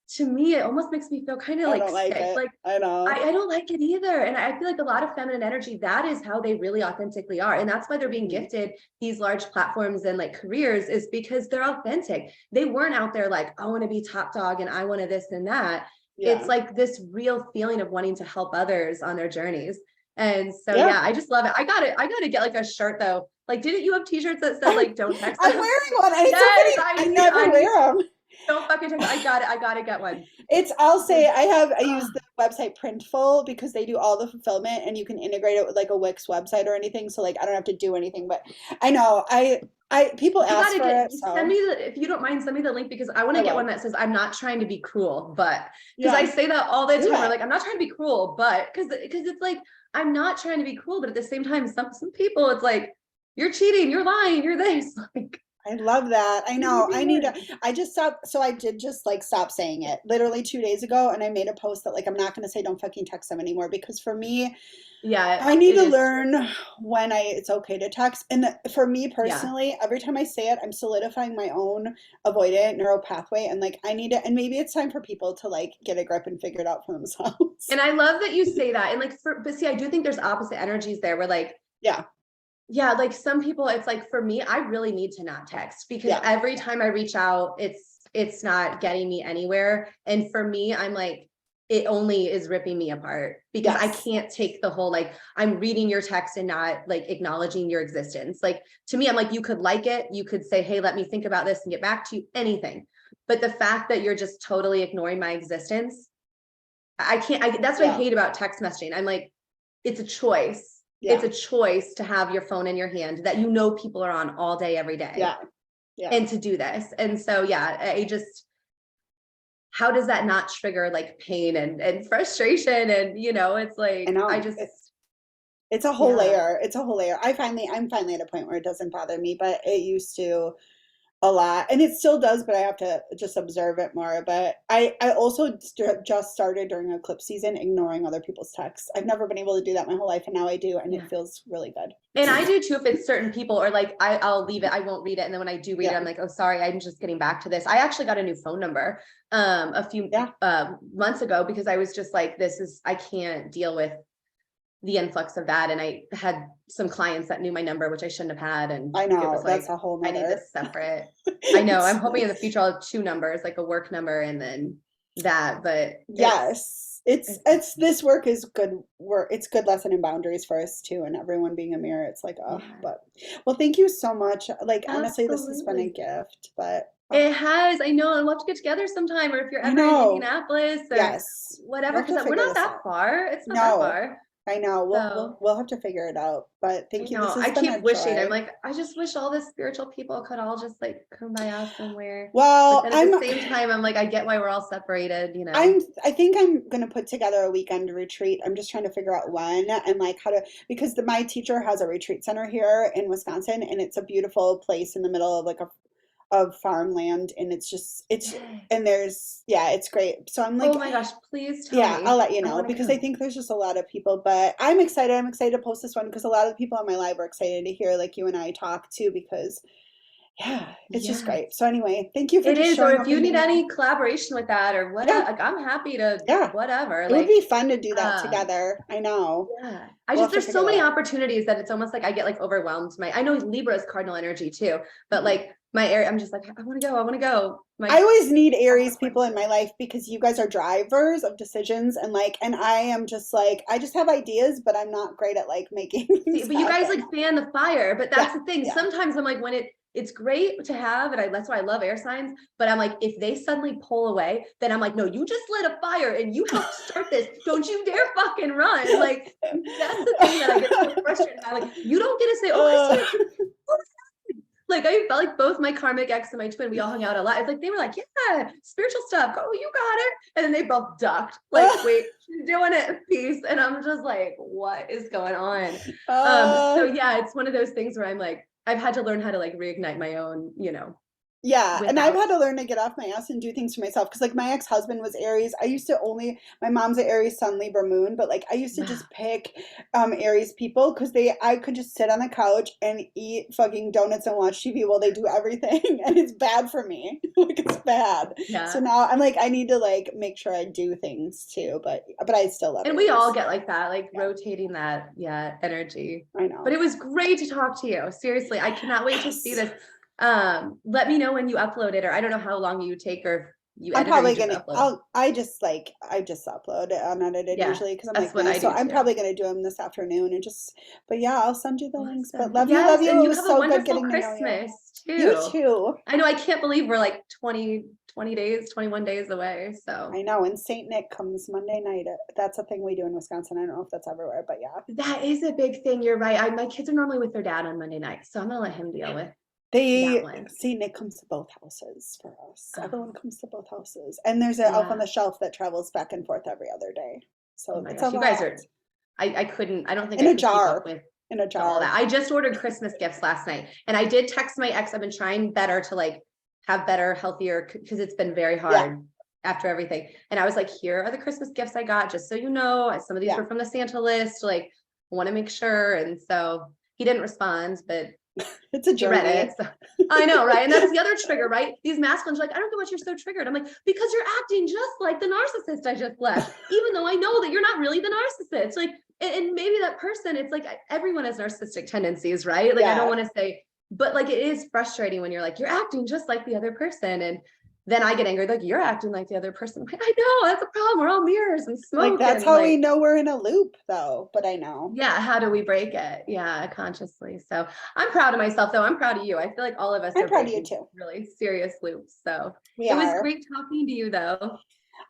to me, it almost makes me feel kind of I like don't like sick. it. Like I know. I don't like it either. And I feel like a lot of feminine energy, that is how they really authentically are. And that's why they're being Mhm. gifted these large platforms and like careers, is because they're authentic. They weren't out there like, I want to be top dog and I want to this and that. It's Yeah. like this real feeling of wanting to help others on their journeys. And so Yeah. yeah, I just love it. I gotta get like a shirt though. Like, didn't you have t-shirts that said I'm, like don't text I'm us? wearing one, and it's so Yes, funny. I I never need wear them. don't fucking text. I gotta get one. It's, I'll say I use Oh, the website Printful because they do all the fulfillment and you can integrate it with like a Wix website or anything. So like I don't have to do anything, but I know people you ask gotta for get it, send so me the if you don't mind, send me the link because I want I to get one will. that says I'm not trying to be cruel, but because I Yeah, say that all the do time. We're it. like, I'm not trying to be cruel, but because it's like I'm not trying to be cruel, but at the same time, some people it's like you're cheating, you're lying, you're this. Like I love that. I Maybe know. be I need more. to, I just stopped. So I did just like stop saying it literally 2 days ago. And I made a post that like, I'm not going to say don't fucking text them anymore because for me, Yeah, I need it to is true. learn when it's okay to text. And for me Yeah. personally, every time I say it, I'm solidifying my own avoidant neural pathway. And like, I need to, and maybe it's time for people to like get a grip and figure it out for themselves. And I love that you say that. And like but see, I do think there's opposite energies there where like, Yeah. yeah, like some people, it's like for me, I really need to not text because Yeah. every time I reach out, it's not getting me anywhere. And for me, I'm like, it only is ripping me apart because I Yes. can't take the whole like I'm reading your text and not like acknowledging your existence. Like to me, I'm like, you could like it, you could say, hey, let me think about this and get back to you, anything. But the fact that you're just totally ignoring my existence, I can't, that's what I Yeah. hate about text messaging. I'm like, it's a choice. It's Yeah. a choice to have your phone in your hand that you know people are on all day, every day, Yeah. Yeah. and to do this. And so, yeah, I just, how does that not trigger like pain and frustration? And, it's I like, I know. just, It's a whole yeah, layer. It's a whole layer. I'm finally at a point where it doesn't bother me, but it used to a lot, and it still does, but I have to just observe it more. But I also just started during eclipse season ignoring other people's texts. I've never been able to do that my whole life, and now I do, and it yeah. feels really good. And I do too, if it's certain people or like I'll leave it, I won't read it. And then when I do read it, Yeah. I'm like, oh, sorry, I'm just getting back to this. I actually got a new phone number a few Yeah. months ago because I was just like, I can't deal with the influx of that. And I had some clients that knew my number, which I shouldn't have had. And I it know. was That's like, a whole I need nother. this separate. I know. I'm It's, hoping in the future I'll have two numbers, like a work number and then that. But yes. it's It's this work is good work. It's good lesson in boundaries for us too, and everyone being a mirror. It's like, oh, yeah, but well, thank you so much. Like honestly, this has been a absolutely. gift, but oh, It has. I know. I'd love to get together sometime, or if you're I ever in know. Indianapolis or Yes. whatever, We'll have because to we're figure not this that out. far. It's not that No, far. I know. So We'll have to figure it out. But I thank you. This know. has I been a keep wishing. I'm joy. like, I just wish all the spiritual people could all just like kumbaya somewhere. But Well, then at the same time, I'm like, I get why we're all separated. I think I'm gonna put together a weekend retreat. I'm just trying to figure out when and like how to because my teacher has a retreat center here in Wisconsin, and it's a beautiful place in the middle of like a of farmland, and it's Yes. and there's yeah, it's great. So I'm Oh like my gosh, please tell yeah, I'll me. let you I know want to because I go. think there's just a lot of people, but I'm excited. I'm excited to post this one because a lot of the people on my live are excited to hear like you and I talk too because yeah, it's just Yes. great. So anyway, thank you for It just is. Or showing if up you and need being any collaboration with that or yeah, whatever, like I'm happy to yeah. whatever. It would Like, be fun to do that um, together. I know. yeah. I We'll just have to there's figure so that many out. opportunities that it's almost like I get like overwhelmed. I know Libra is cardinal energy too, but Mhm. like my area, I'm just like, I want to go, I want to go. I My always need I want Aries to find people in my life because you guys are drivers of decisions and like and I am just like I just have ideas, but I'm not great at like making see, things but you guys like happen. fan the fire, but Yeah, that's the thing. yeah. Sometimes I'm like when it's great to have, and that's why I love air signs. But I'm like, if they suddenly pull away, then I'm like, no, you just lit a fire and you helped start this. Don't you dare fucking run. Like that's the thing that I get so frustrated about. Like you don't get to say, oh, Uh, Christina, like I felt like both my karmic ex and my twin, we all hung out a lot. It's like they were like, yeah, spiritual stuff. Oh, you got it. And then they both ducked. Like, wait, she's doing it. Peace. And I'm just like, what is going on? So uh, yeah, it's one of those things where I'm like, I've had to learn how to like reignite my own, yeah, and I've without. had to learn to get off my ass and do things for myself because like my ex-husband was Aries. I used to only my mom's an Aries sun Libra moon, but like I used to just pick Aries people because they I could just sit on the couch and eat fucking donuts and watch TV while they do everything and it's bad for me. Like it's bad. So Yeah. now I'm like I need to like make sure I do things too, but I still love And we all Aries. get like that, like Yeah, rotating that, yeah, energy. I But know. it was great to talk to you. Seriously, I cannot wait to see Yes. this. Let me know when you upload it, or I don't know how long you take, or if you I'm edit or you probably just gonna. upload. I just upload it unedited Yeah, usually because I'm that's like, what nah. I So do I'm too. probably gonna do them this afternoon and just. But yeah, I'll send you the links. But Awesome. love you, love Yes, you. and It you was have a so good wonderful getting to know you. Christmas You too. too. I know I can't believe we're like 20 days, 21 days away. So I know. And Saint Nick comes Monday night. That's a thing we do in Wisconsin. I don't know if that's everywhere, but yeah. that is a big thing. You're right. My kids are normally with their dad on Monday night, so I'm gonna let him deal with that They one. Saint Nick comes to both houses for us. Everyone Oh, comes to both houses, and there's an elf on yeah. the shelf that travels back and forth every other day. Oh So my it's a gosh, you guys lot are. I couldn't. I don't think in I a could keep up jar. with. in a all jar. that. I just ordered Christmas gifts last night, and I did text my ex. I've been trying better to like have better, healthier, because it's been very hard after everything. And I was like, here are the Christmas gifts I got, just so you know. Some of these were from the Santa list. Like, want to make sure. And so he didn't respond, but it's a journey. Read it. So, I know, right? And that's the other trigger, right? These masculines are like, I don't know what you're so triggered. I'm like, because you're acting just like the narcissist I just left, even though I know that you're not really the narcissist. Like, and maybe that person, it's like everyone has narcissistic tendencies, right? Like, I don't want to say, but like, it is frustrating when you're like, you're acting just like the other person. And then I get angry, like, you're acting like the other person. I'm like, I know, that's a problem. We're all mirrors and smoke. Like, that's how we know we're in a loop, though. But I know. Yeah. How do we break it? Yeah, consciously. So I'm proud of myself, though. I'm proud of you. I feel like all of us I'm are proud of you breaking too. really serious loops. So it was great talking to you, though.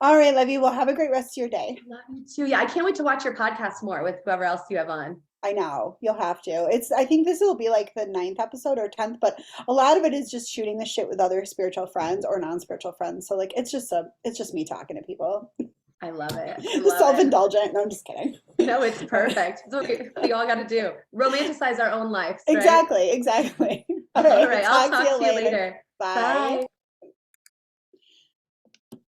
All right, Levy. Well, have a great rest of your day. Love you too. Yeah, I can't wait to watch your podcast more with whoever else you have on. I know you'll have to. I think this will be like the 9th episode or 10th, but a lot of it is just shooting the shit with other spiritual friends or non-spiritual friends. So like, it's just me talking to people. I love it. Self-indulgent. No, I'm just kidding. No, it's perfect. It's what we all got to do. Romanticize our own lives. Right? Exactly. All right. I'll talk to you later. Bye.